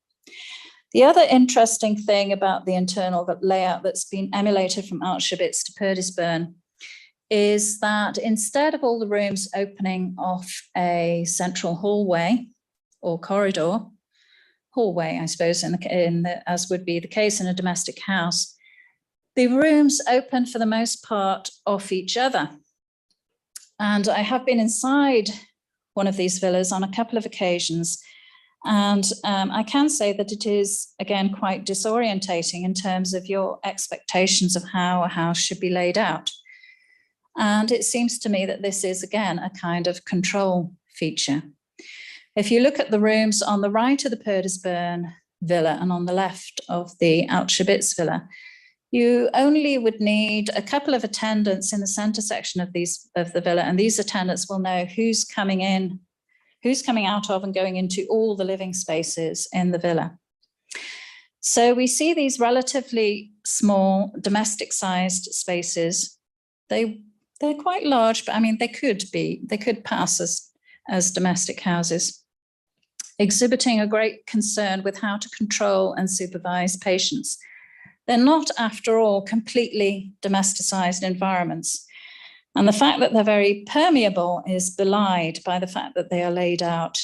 The other interesting thing about the internal layout that's been emulated from Auschwitz to Purdysburn is that instead of all the rooms opening off a central hallway or corridor, hallway, I suppose, as would be the case in a domestic house, the rooms open for the most part off each other. And I have been inside one of these villas on a couple of occasions, and I can say that it is, again, quite disorientating in terms of your expectations of how a house should be laid out. And it seems to me that this is, again, a kind of control feature. If you look at the rooms on the right of the Purdysburn villa and on the left of the Auschwitz villa, you only would need a couple of attendants in the centre section of the villa, and these attendants will know who's coming in, who's coming out of and going into all the living spaces in the villa. So we see these relatively small domestic-sized spaces. They're quite large, but I mean, they could pass as domestic houses, exhibiting a great concern with how to control and supervise patients. They're not, after all, completely domesticized environments. And the fact that they're very permeable is belied by the fact that they are laid out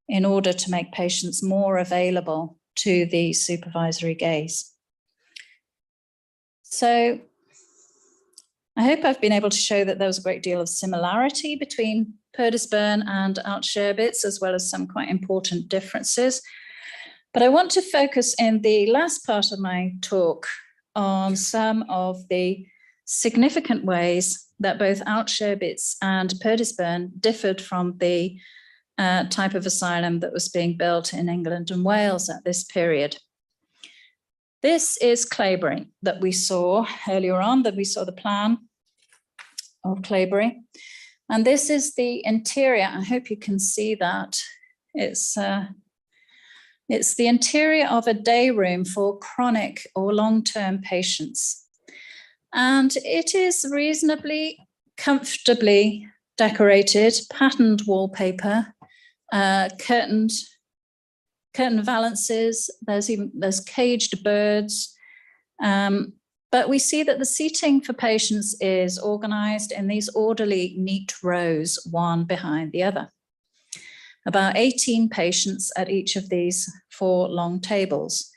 in order to make patients more available to the supervisory gaze. So I hope I've been able to show that there was a great deal of similarity between Purdysburn and Archaeological, as well as some quite important differences. But I want to focus in the last part of my talk on some of the significant ways that both Archaeological and Purdysburn differed from the type of asylum that was being built in England and Wales at this period. This is Claybury that we saw earlier on, that we saw the plan of Claybury. And this is the interior. I hope you can see that. It's the interior of a day room for chronic or long-term patients. And it is reasonably comfortably decorated, patterned wallpaper, curtain valances, there's caged birds. But we see that the seating for patients is organized in these orderly, neat rows, one behind the other. About 18 patients at each of these 4 long tables.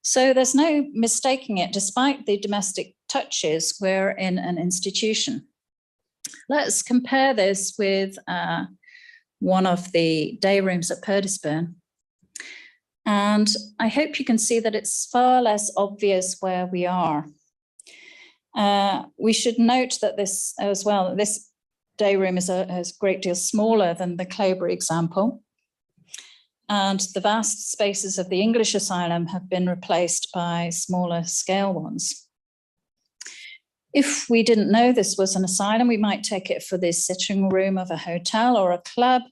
So there's no mistaking it, despite the domestic touches, we're in an institution. Let's compare this with one of the day rooms at Purdysburn. And I hope you can see that it's far less obvious where we are. We should note that this as well, this day room is a great deal smaller than the Claybury example. And the vast spaces of the English asylum have been replaced by smaller scale ones. If we didn't know this was an asylum, we might take it for the sitting room of a hotel or a club.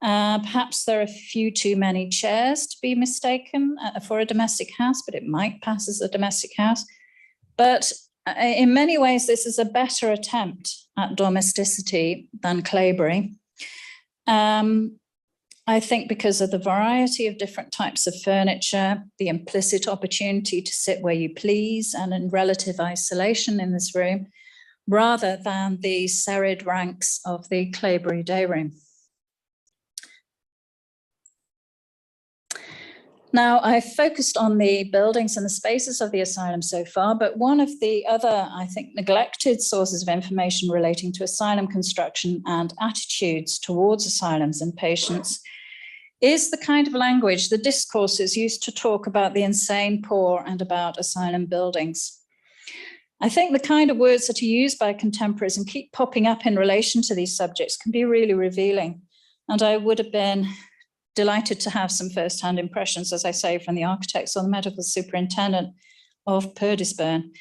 Perhaps there are a few too many chairs to be mistaken for a domestic house, but it might pass as a domestic house. But in many ways, this is a better attempt at domesticity than Claybury. I think because of the variety of different types of furniture, the implicit opportunity to sit where you please and in relative isolation in this room, rather than the serried ranks of the Claybury day room. Now, I've focused on the buildings and the spaces of the asylum so far, but one of the other, I think, neglected sources of information relating to asylum construction and attitudes towards asylums and patients is the kind of language, the discourses used to talk about the insane poor and about asylum buildings. I think the kind of words that are used by contemporaries and keep popping up in relation to these subjects can be really revealing. And I would have been delighted to have some first-hand impressions, as I say, from the architects or the medical superintendent of Purdysburn.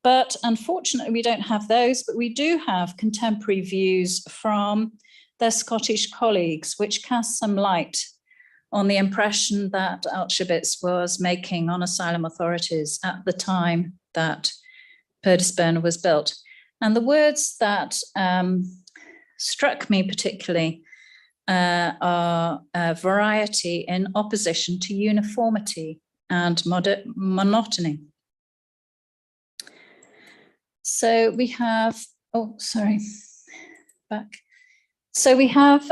But unfortunately, we don't have those, but we do have contemporary views from their Scottish colleagues, which cast some light on the impression that Archaeological was making on asylum authorities at the time that Purdysburn was built. And the words that struck me particularly are variety in opposition to uniformity and monotony. So we have, So we have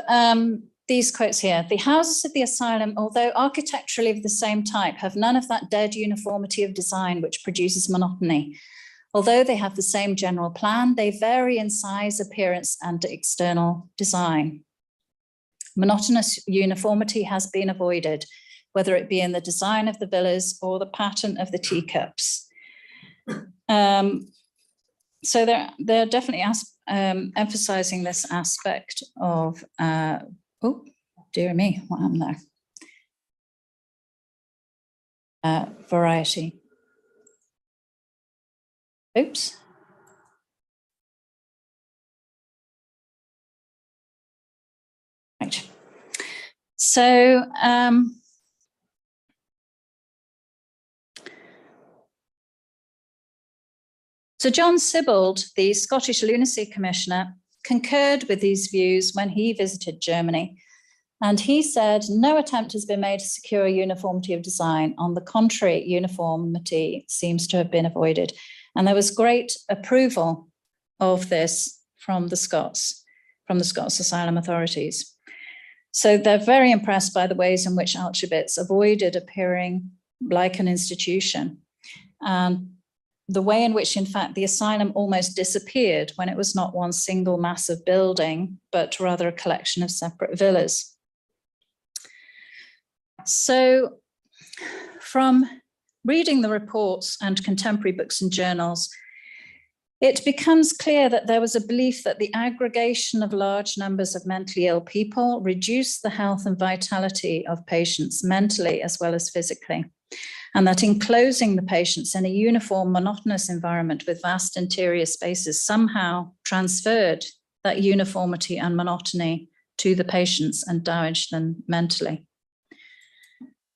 these quotes here. The houses of the asylum, although architecturally of the same type, have none of that dead uniformity of design which produces monotony. Although they have the same general plan, they vary in size, appearance, and external design. Monotonous uniformity has been avoided, whether it be in the design of the villas or the pattern of the teacups. So they're definitely emphasizing this aspect of, oh, dear me, what happened there? Variety. Oops. Right. So, so John Sibbald, the Scottish Lunacy Commissioner, concurred with these views when he visited Germany. And he said, no attempt has been made to secure uniformity of design. On the contrary, uniformity seems to have been avoided. And there was great approval of this from the Scots asylum authorities. So they're very impressed by the ways in which Auschwitz avoided appearing like an institution. And the way in which, in fact, the asylum almost disappeared when it was not one single massive building, but rather a collection of separate villas. So from reading the reports and contemporary books and journals, it becomes clear that there was a belief that the aggregation of large numbers of mentally ill people reduced the health and vitality of patients mentally as well as physically, and that enclosing the patients in a uniform, monotonous environment with vast interior spaces somehow transferred that uniformity and monotony to the patients and damaged them mentally.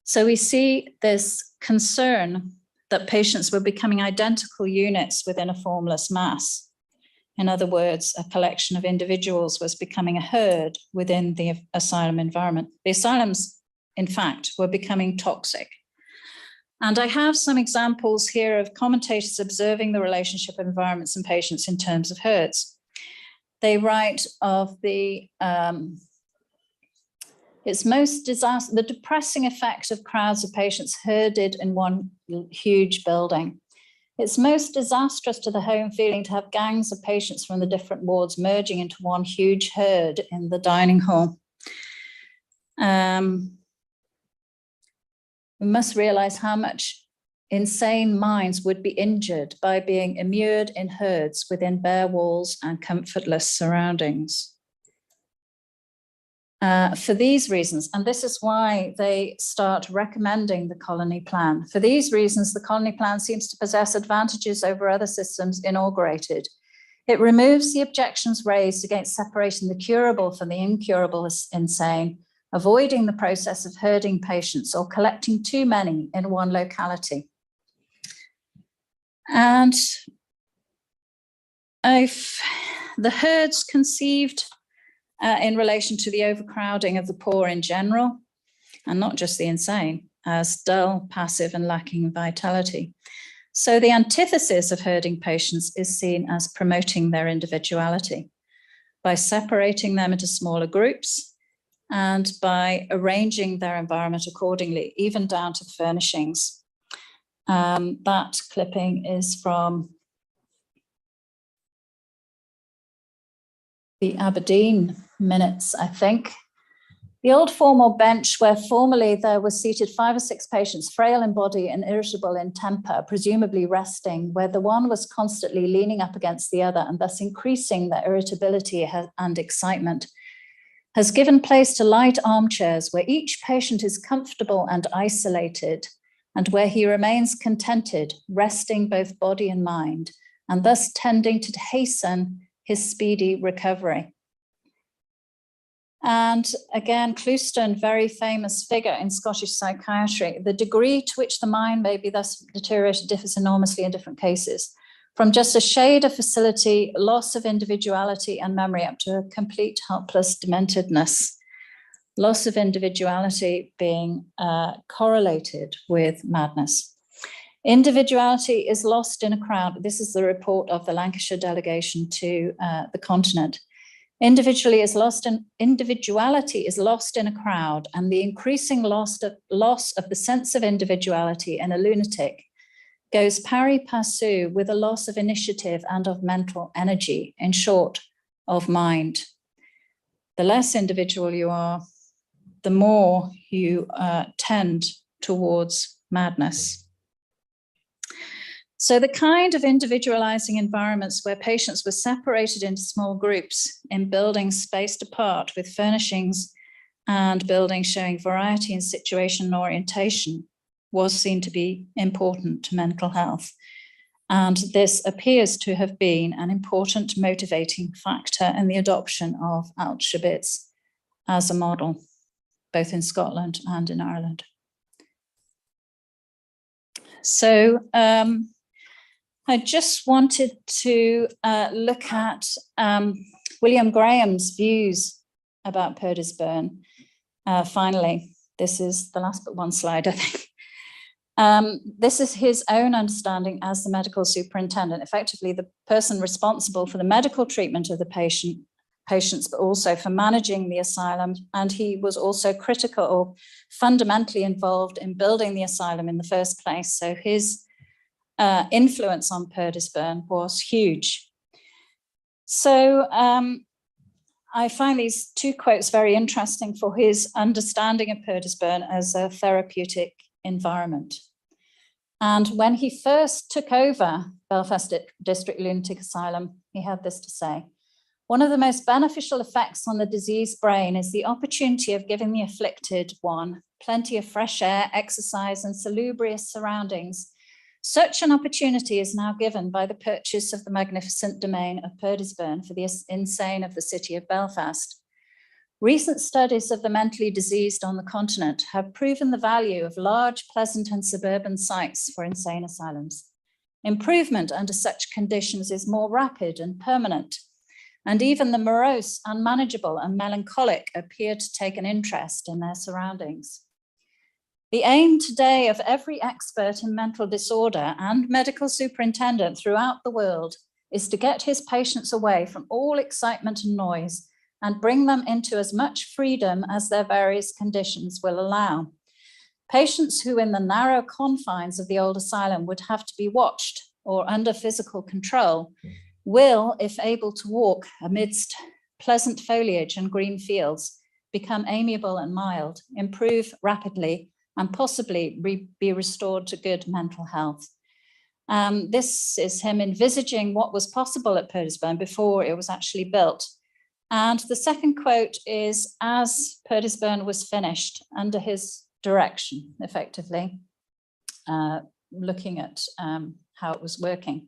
So we see this concern that patients were becoming identical units within a formless mass. In other words, a collection of individuals was becoming a herd within the asylum environment. The asylums, in fact, were becoming toxic. And I have some examples here of commentators observing the relationship of environments and patients in terms of herds. They write of the the depressing effect of crowds of patients herded in one huge building. It's most disastrous to the home feeling to have gangs of patients from the different wards merging into one huge herd in the dining hall. We must realize how much insane minds would be injured by being immured in herds within bare walls and comfortless surroundings. For these reasons, and this is why they start recommending the colony plan. For these reasons, the colony plan seems to possess advantages over other systems inaugurated. It removes the objections raised against separating the curable from the incurable as insane, avoiding the process of herding patients or collecting too many in one locality. And the herds conceived in relation to the overcrowding of the poor in general, and not just the insane, as dull, passive, and lacking vitality. So the antithesis of herding patients is seen as promoting their individuality by separating them into smaller groups and by arranging their environment accordingly, even down to the furnishings. That clipping is from the Aberdeen minutes, I think. The old formal bench where formerly there were seated 5 or 6 patients, frail in body and irritable in temper, presumably resting, where the one was constantly leaning up against the other and thus increasing their irritability and excitement, has given place to light armchairs where each patient is comfortable and isolated, and where he remains contented, resting both body and mind, and thus tending to hasten his speedy recovery. And again, Clouston, very famous figure in Scottish psychiatry, the degree to which the mind may be thus deteriorated differs enormously in different cases, from just a shade of facility, loss of individuality and memory, up to a complete helpless dementedness. Loss of individuality being correlated with madness. Individuality is lost in a crowd. This is the report of the Lancashire delegation to the continent. Individuality is lost in a crowd, and the increasing loss of the sense of individuality in a lunatic goes pari passu with a loss of initiative and of mental energy, in short, of mind. The less individual you are, the more you tend towards madness. So the kind of individualizing environments where patients were separated into small groups in buildings spaced apart with furnishings and buildings showing variety in situation and orientation was seen to be important to mental health. And this appears to have been an important motivating factor in the adoption of Auschwitz as a model, both in Scotland and in Ireland. So I just wanted to look at William Graham's views about Purdysburn. Finally, this is the last but one slide, I think. This is his own understanding as the medical superintendent, effectively the person responsible for the medical treatment of the patients, but also for managing the asylum. And he was also critical or fundamentally involved in building the asylum in the first place. So his influence on Purdysburn was huge. So I find these two quotes very interesting for his understanding of Purdysburn as a therapeutic environment. And when he first took over Belfast District Lunatic Asylum, he had this to say: "One of the most beneficial effects on the diseased brain is the opportunity of giving the afflicted one plenty of fresh air, exercise, and salubrious surroundings. Such an opportunity is now given by the purchase of the magnificent domain of Purdysburn for the insane of the city of Belfast. Recent studies of the mentally diseased on the continent have proven the value of large, pleasant, and suburban sites for insane asylums. Improvement under such conditions is more rapid and permanent, and even the morose, unmanageable, and melancholic appear to take an interest in their surroundings. The aim today of every expert in mental disorder and medical superintendent throughout the world is to get his patients away from all excitement and noise and bring them into as much freedom as their various conditions will allow. Patients who in the narrow confines of the old asylum would have to be watched or under physical control will, if able to walk amidst pleasant foliage and green fields, become amiable and mild, improve rapidly, and possibly be restored to good mental health." This is him envisaging what was possible at Purdysburn before it was actually built. And the second quote is, as Purdysburn was finished under his direction, effectively, looking at how it was working.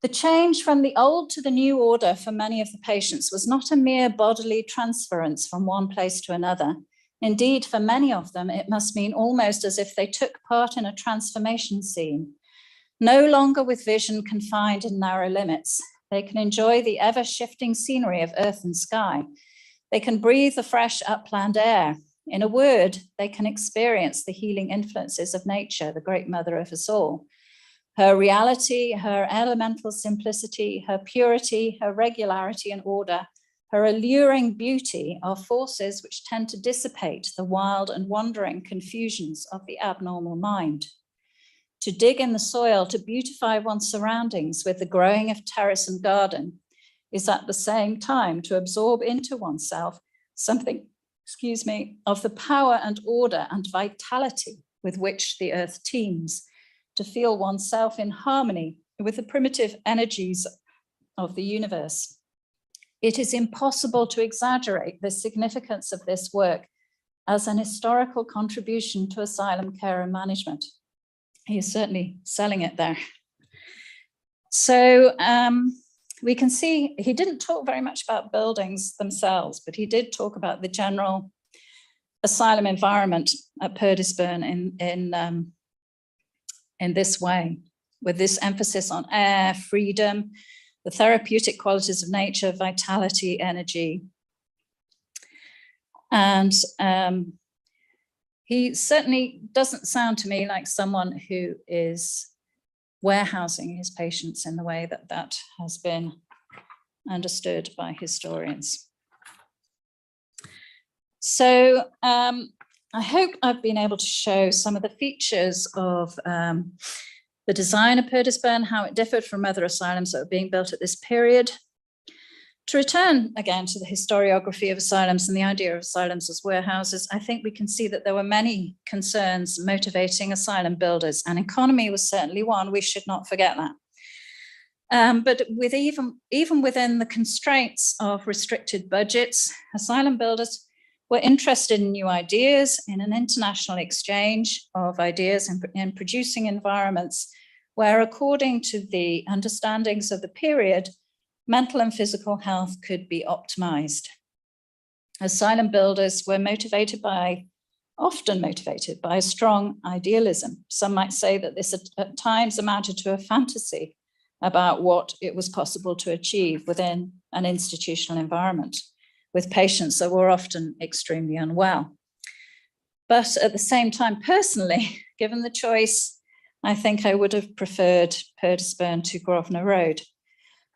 "The change from the old to the new order for many of the patients was not a mere bodily transference from one place to another. Indeed, for many of them, it must mean almost as if they took part in a transformation scene. No longer with vision confined in narrow limits, they can enjoy the ever-shifting scenery of earth and sky. They can breathe the fresh upland air. In a word, they can experience the healing influences of nature, the great mother of us all. Her reality, her elemental simplicity, her purity, her regularity and order, her alluring beauty are forces which tend to dissipate the wild and wandering confusions of the abnormal mind. To dig in the soil, to beautify one's surroundings with the growing of terrace and garden is at the same time to absorb into oneself something, of the power and order and vitality with which the earth teems, to feel oneself in harmony with the primitive energies of the universe. It is impossible to exaggerate the significance of this work as an historical contribution to asylum care and management." He is certainly selling it there. So we can see he didn't talk very much about buildings themselves, but he did talk about the general asylum environment at Purdysburn in this way, with this emphasis on air, freedom, the therapeutic qualities of nature, vitality, energy. And he certainly doesn't sound to me like someone who is warehousing his patients in the way that that has been understood by historians. So I hope I've been able to show some of the features of the design of Purdysburn, how it differed from other asylums that were being built at this period. To return again to the historiography of asylums and the idea of asylums as warehouses, I think we can see that there were many concerns motivating asylum builders, and economy was certainly one. We should not forget that. But with even within the constraints of restricted budgets, asylum builders were interested in new ideas, in an international exchange of ideas, and in producing environments where according to the understandings of the period, mental and physical health could be optimized. Asylum builders were often motivated by a strong idealism. Some might say that this at times amounted to a fantasy about what it was possible to achieve within an institutional environment with patients that were often extremely unwell. But at the same time, personally, given the choice, I think I would have preferred Purdysburn to Grosvenor Road.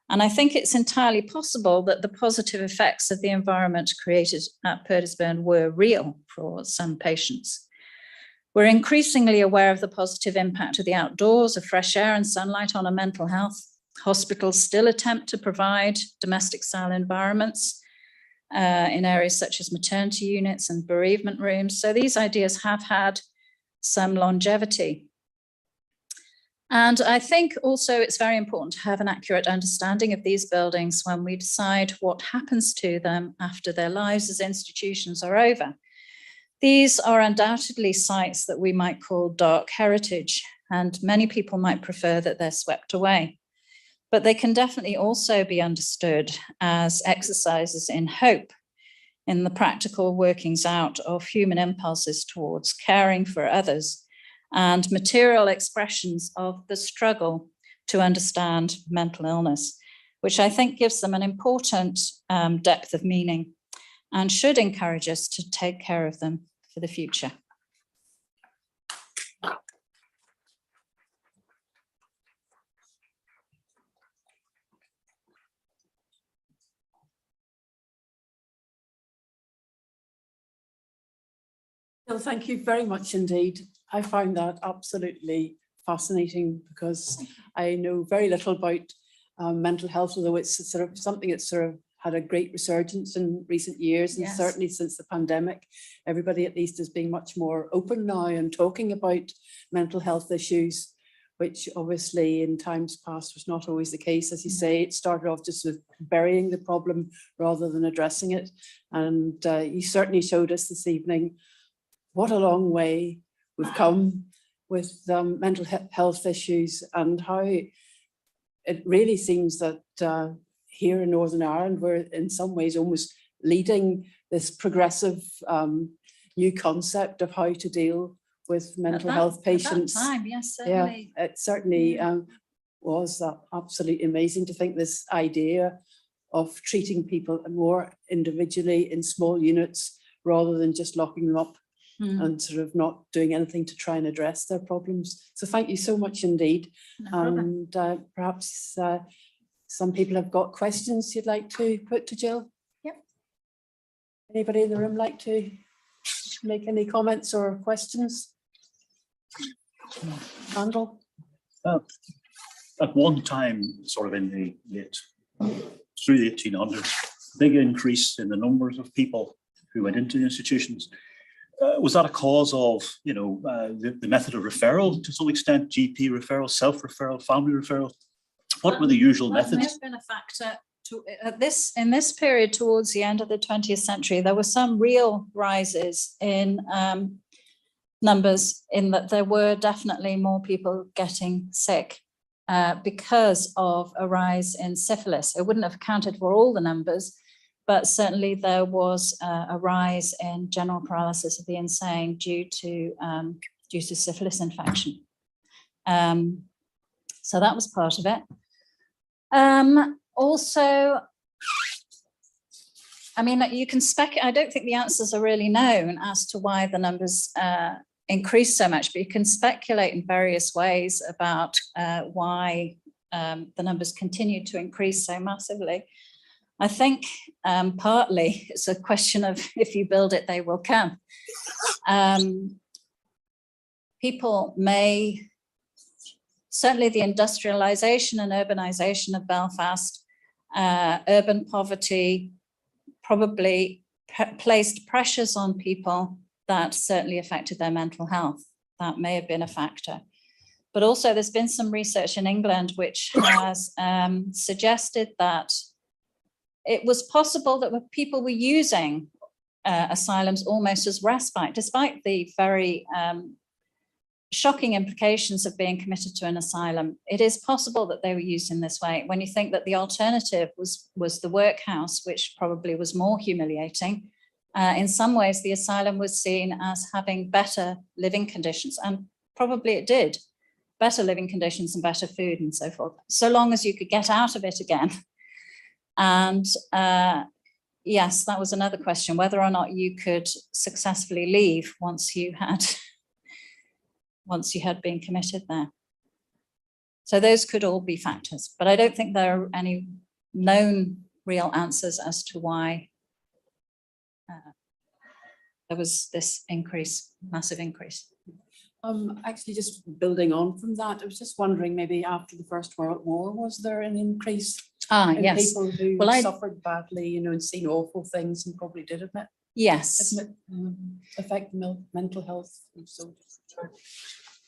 And I think it's entirely possible that the positive effects of the environment created at Purdysburn were real for some patients. We're increasingly aware of the positive impact of the outdoors, of fresh air and sunlight on our mental health. Hospitals still attempt to provide domestic-style environments in areas such as maternity units and bereavement rooms. So these ideas have had some longevity. And I think also it's very important to have an accurate understanding of these buildings when we decide what happens to them after their lives as institutions are over. These are undoubtedly sites that we might call dark heritage, and many people might prefer that they're swept away. But they can definitely also be understood as exercises in hope, in the practical workings out of human impulses towards caring for others and material expressions of the struggle to understand mental illness, which I think gives them an important depth of meaning and should encourage us to take care of them for the future. Well, thank you very much indeed. I found that absolutely fascinating because I know very little about mental health, although it's sort of something that's sort of had a great resurgence in recent years, and certainly since the pandemic, everybody at least is being much more open now and talking about mental health issues, which obviously in times past was not always the case. As you say, it started off just with burying the problem rather than addressing it. And you certainly showed us this evening what a long way we've come with mental health issues, and how it really seems that here in Northern Ireland, we're in some ways almost leading this progressive new concept of how to deal with mental health patients. At that time, yes, certainly. Yeah, it certainly was absolutely amazing to think this idea of treating people more individually in small units rather than just locking them up and sort of not doing anything to try and address their problems. So thank you so much indeed. And perhaps some people have got questions you'd like to put to Jill? Yep. Anybody in the room like to make any comments or questions? Randall? At one time, sort of in the late, through the 1800s, big increase in the numbers of people who went into the institutions. Was that a cause of, you know, the method of referral to some extent, GP referral, self-referral, family referral? What were the usual methods? That may have been a factor in this period towards the end of the 20th century. There were some real rises in numbers, in that there were definitely more people getting sick because of a rise in syphilis. It wouldn't have accounted for all the numbers, but certainly there was a rise in general paralysis of the insane due to syphilis infection. So that was part of it. Also, I mean, you can I don't think the answers are really known as to why the numbers increased so much, but you can speculate in various ways about why the numbers continued to increase so massively. I think partly it's a question of if you build it, they will come. People may, certainly the industrialization and urbanization of Belfast, urban poverty probably placed pressures on people that certainly affected their mental health. That may have been a factor. But also there's been some research in England which has suggested that it was possible that people were using asylums almost as respite, despite the very shocking implications of being committed to an asylum. It is possible that they were used in this way. When you think that the alternative was the workhouse, which probably was more humiliating, in some ways the asylum was seen as having better living conditions, and probably it did. Better living conditions and better food and so forth, so long as you could get out of it again. And yes, that was another question, whether or not you could successfully leave once you had been committed there. So those could all be factors, but I don't think there are any known real answers as to why there was this increase, massive increase. Actually, just building on from that, I was just wondering, maybe after the First World War, was there an increase in Yes. people who Well, suffered badly, you know, and seen awful things, and probably did admit, Yes, affect mental health of soldiers?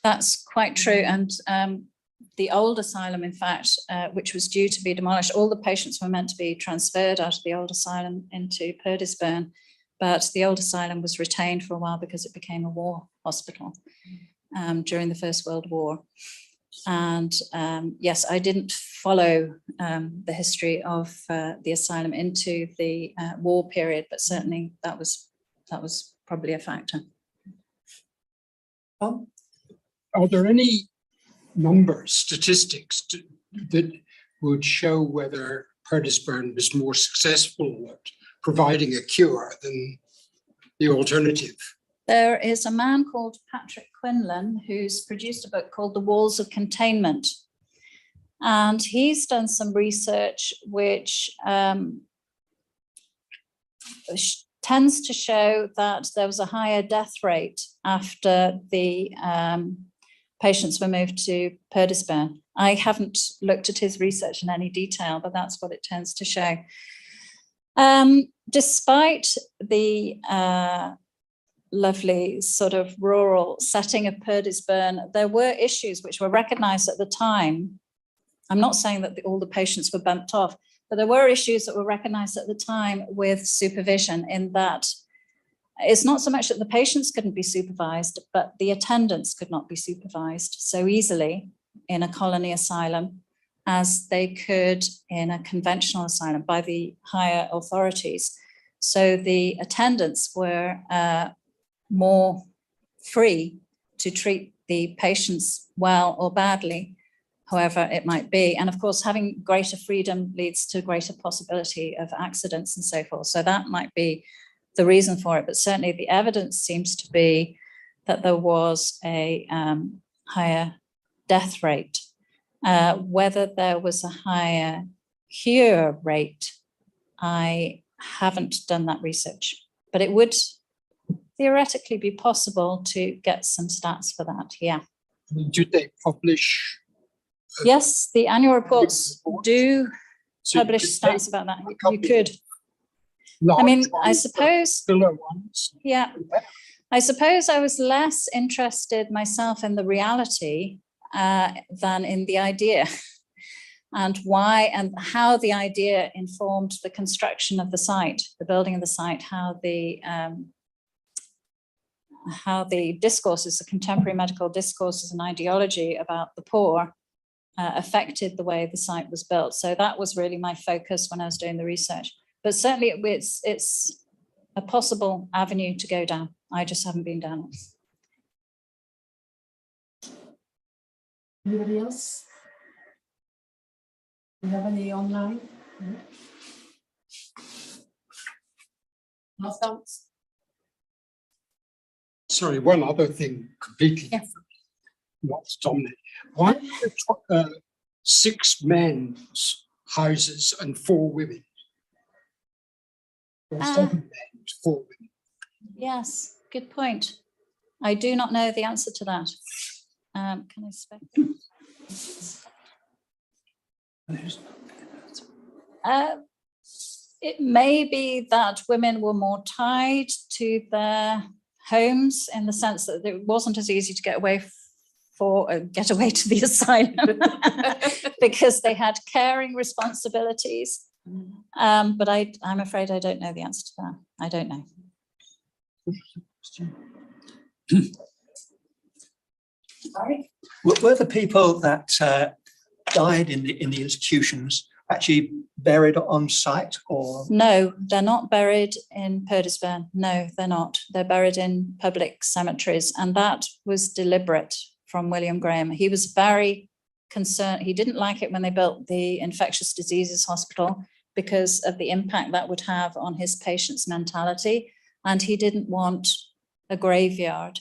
that's quite true. And the old asylum, in fact, which was due to be demolished, all the patients were meant to be transferred out of the old asylum into Purdysburn, but the old asylum was retained for a while because it became a war hospital during the First World War. And yes, I didn't follow the history of the asylum into the war period, but certainly that was probably a factor. Are there any numbers, statistics that would show whether Purdysburn was more successful at providing a cure than the alternative? There is a man called Patrick Quinlan who's produced a book called The Walls of Containment. And he's done some research which tends to show that there was a higher death rate after the patients were moved to Purdysburn. I haven't looked at his research in any detail, but that's what it tends to show. Despite the lovely sort of rural setting of Purdysburn, there were issues which were recognised at the time. I'm not saying that all the patients were bumped off, but there were issues that were recognised at the time with supervision, in that it's not so much that the patients couldn't be supervised, but the attendants could not be supervised so easily in a colony asylum as they could in a conventional asylum by the higher authorities. So the attendants were more free to treat the patients well or badly, however it might be. And of course, having greater freedom leads to greater possibility of accidents and so forth. So that might be the reason for it. But certainly the evidence seems to be that there was a higher death rate. Whether there was a higher cure rate, I haven't done that research, but it would theoretically be possible to get some stats for that. Yeah. Do they publish? Yes, the annual reports do So publish could stats they about that. You copy could. large I mean, I ones, suppose, filler ones? yeah, I suppose I was less interested myself in the reality than in the idea, and why and how the idea informed the construction of the site, the building of the site, how the discourses, the contemporary medical discourses and ideology about the poor affected the way the site was built. So that was really my focus when I was doing the research. But certainly it's a possible avenue to go down. I just haven't been down it. Anybody else? Do you have any online? No thoughts? Sorry, one other thing completely Yes. different. What's dominant? Why are there 6 men's houses and 4 women? Or 7 men, 4 women. Yes, good point. I do not know the answer to that. Can I speculate? It may be that women were more tied to their homes, in the sense that it wasn't as easy to get away to the asylum because they had caring responsibilities. But I'm afraid I don't know the answer to that. I don't know. Were the people that died in the institutions actually buried on site, or? No, they're not buried in Purdysburn. No, they're not. They're buried in public cemeteries, and that was deliberate from William Graham. He was very concerned. He didn't like it when they built the infectious diseases hospital because of the impact that would have on his patients' mentality, and he didn't want a graveyard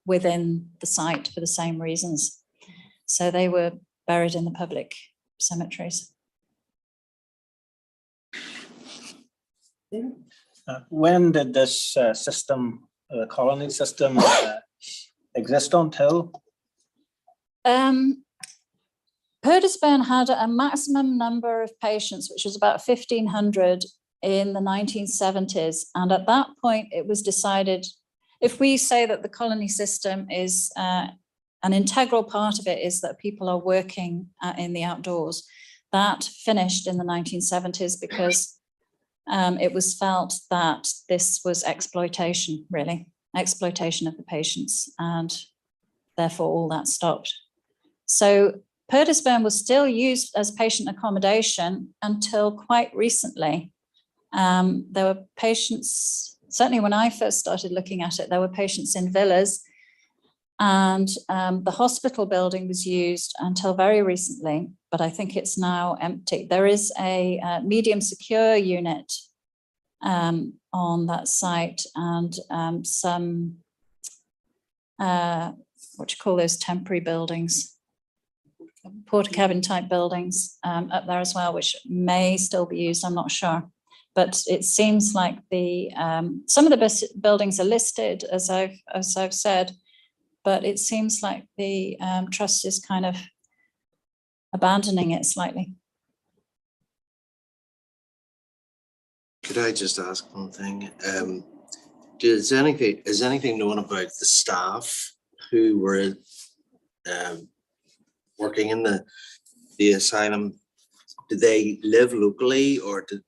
within the site for the same reasons. So they were buried in the public cemeteries. When did this system, the colony system, exist until? Purdysburn had a maximum number of patients, which was about 1,500 in the 1970s. And at that point, it was decided, if we say that the colony system is an integral part of it is that people are working in the outdoors, that finished in the 1970s because it was felt that this was exploitation, really, exploitation of the patients, and therefore all that stopped. So Purdysburn was still used as patient accommodation until quite recently. There were patients, certainly when I first started looking at it, there were patients in villas, and the hospital building was used until very recently, but I think it's now empty. There is a medium secure unit on that site, and some, what you call those temporary buildings, porta cabin type buildings up there as well, which may still be used, I'm not sure. But it seems like the some of the buildings are listed, as I've said, but it seems like the trust is kind of abandoning it slightly. Could I just ask one thing? Is anything known about the staff who were working in the asylum? Did they live locally, or did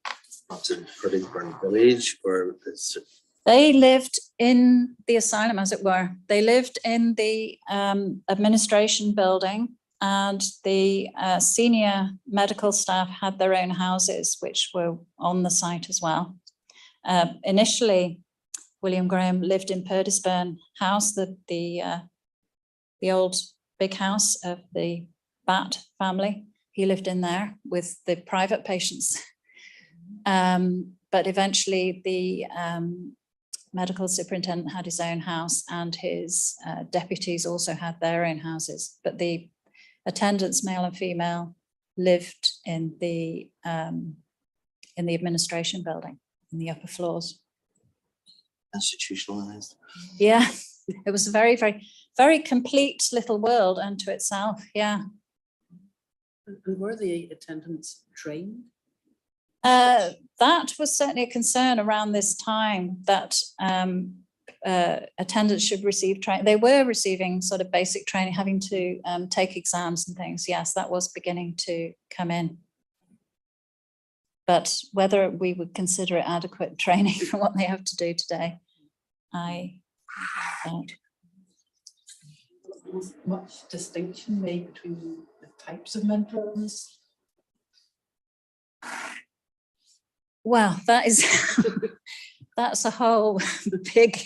in Purdysburn village, or They lived in the asylum, as it were. They lived in the administration building, and the senior medical staff had their own houses, which were on the site as well. Initially, William Graham lived in Purdysburn House, the old big house of the Batt family. He lived in there with the private patients. But eventually the medical superintendent had his own house, and his deputies also had their own houses. But the attendants, male and female, lived in the administration building in the upper floors. institutionalized? Yeah, it was a very, very, very complete little world unto itself. Yeah. And were the attendants trained? That was certainly a concern around this time, that attendants should receive training. They were receiving sort of basic training, having to take exams and things. Yes, that was beginning to come in. But whether we would consider it adequate training for what they have to do today, I don't. Much distinction made between the types of mental illness? Well, that is that's a whole big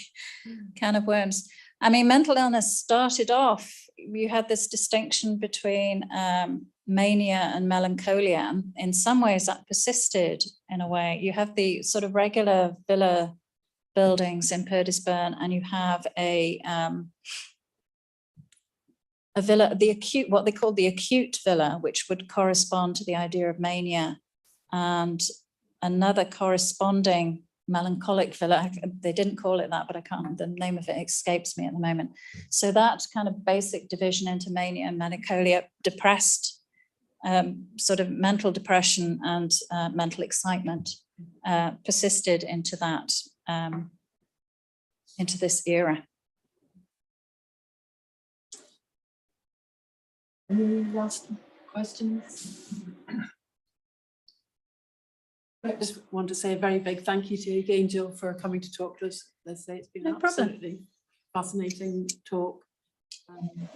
can of worms. I mean, mental illness started off, you had this distinction between mania and melancholia, and in some ways that persisted in a way. You have the sort of regular villa buildings in Purdysburn, and you have a villa, the acute, what they called the acute villa, which would correspond to the idea of mania, and another corresponding melancholic villa. They didn't call it that, but I can't, the name of it escapes me at the moment. So that kind of basic division into mania and melancholia, depressed, sort of mental depression and mental excitement persisted into that, into this era. Any last questions? I just want to say a very big thank you to you again, Jill, for coming to talk to us. Let's say it's been No problem. absolutely fascinating talk. And,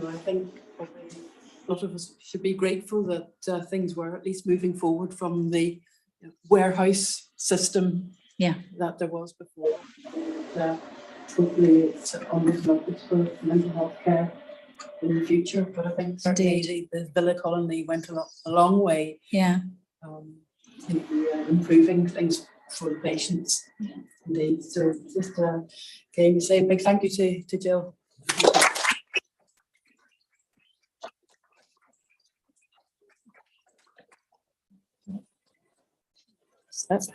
I think probably a lot of us should be grateful that things were at least moving forward from the warehouse system that there was before. Hopefully it's on the focus for mental health care in the future, but I think certainly the Villa Colony went a long way. Yeah. In improving things for the patients. Indeed. So just can you say a big thank you to Jill. That's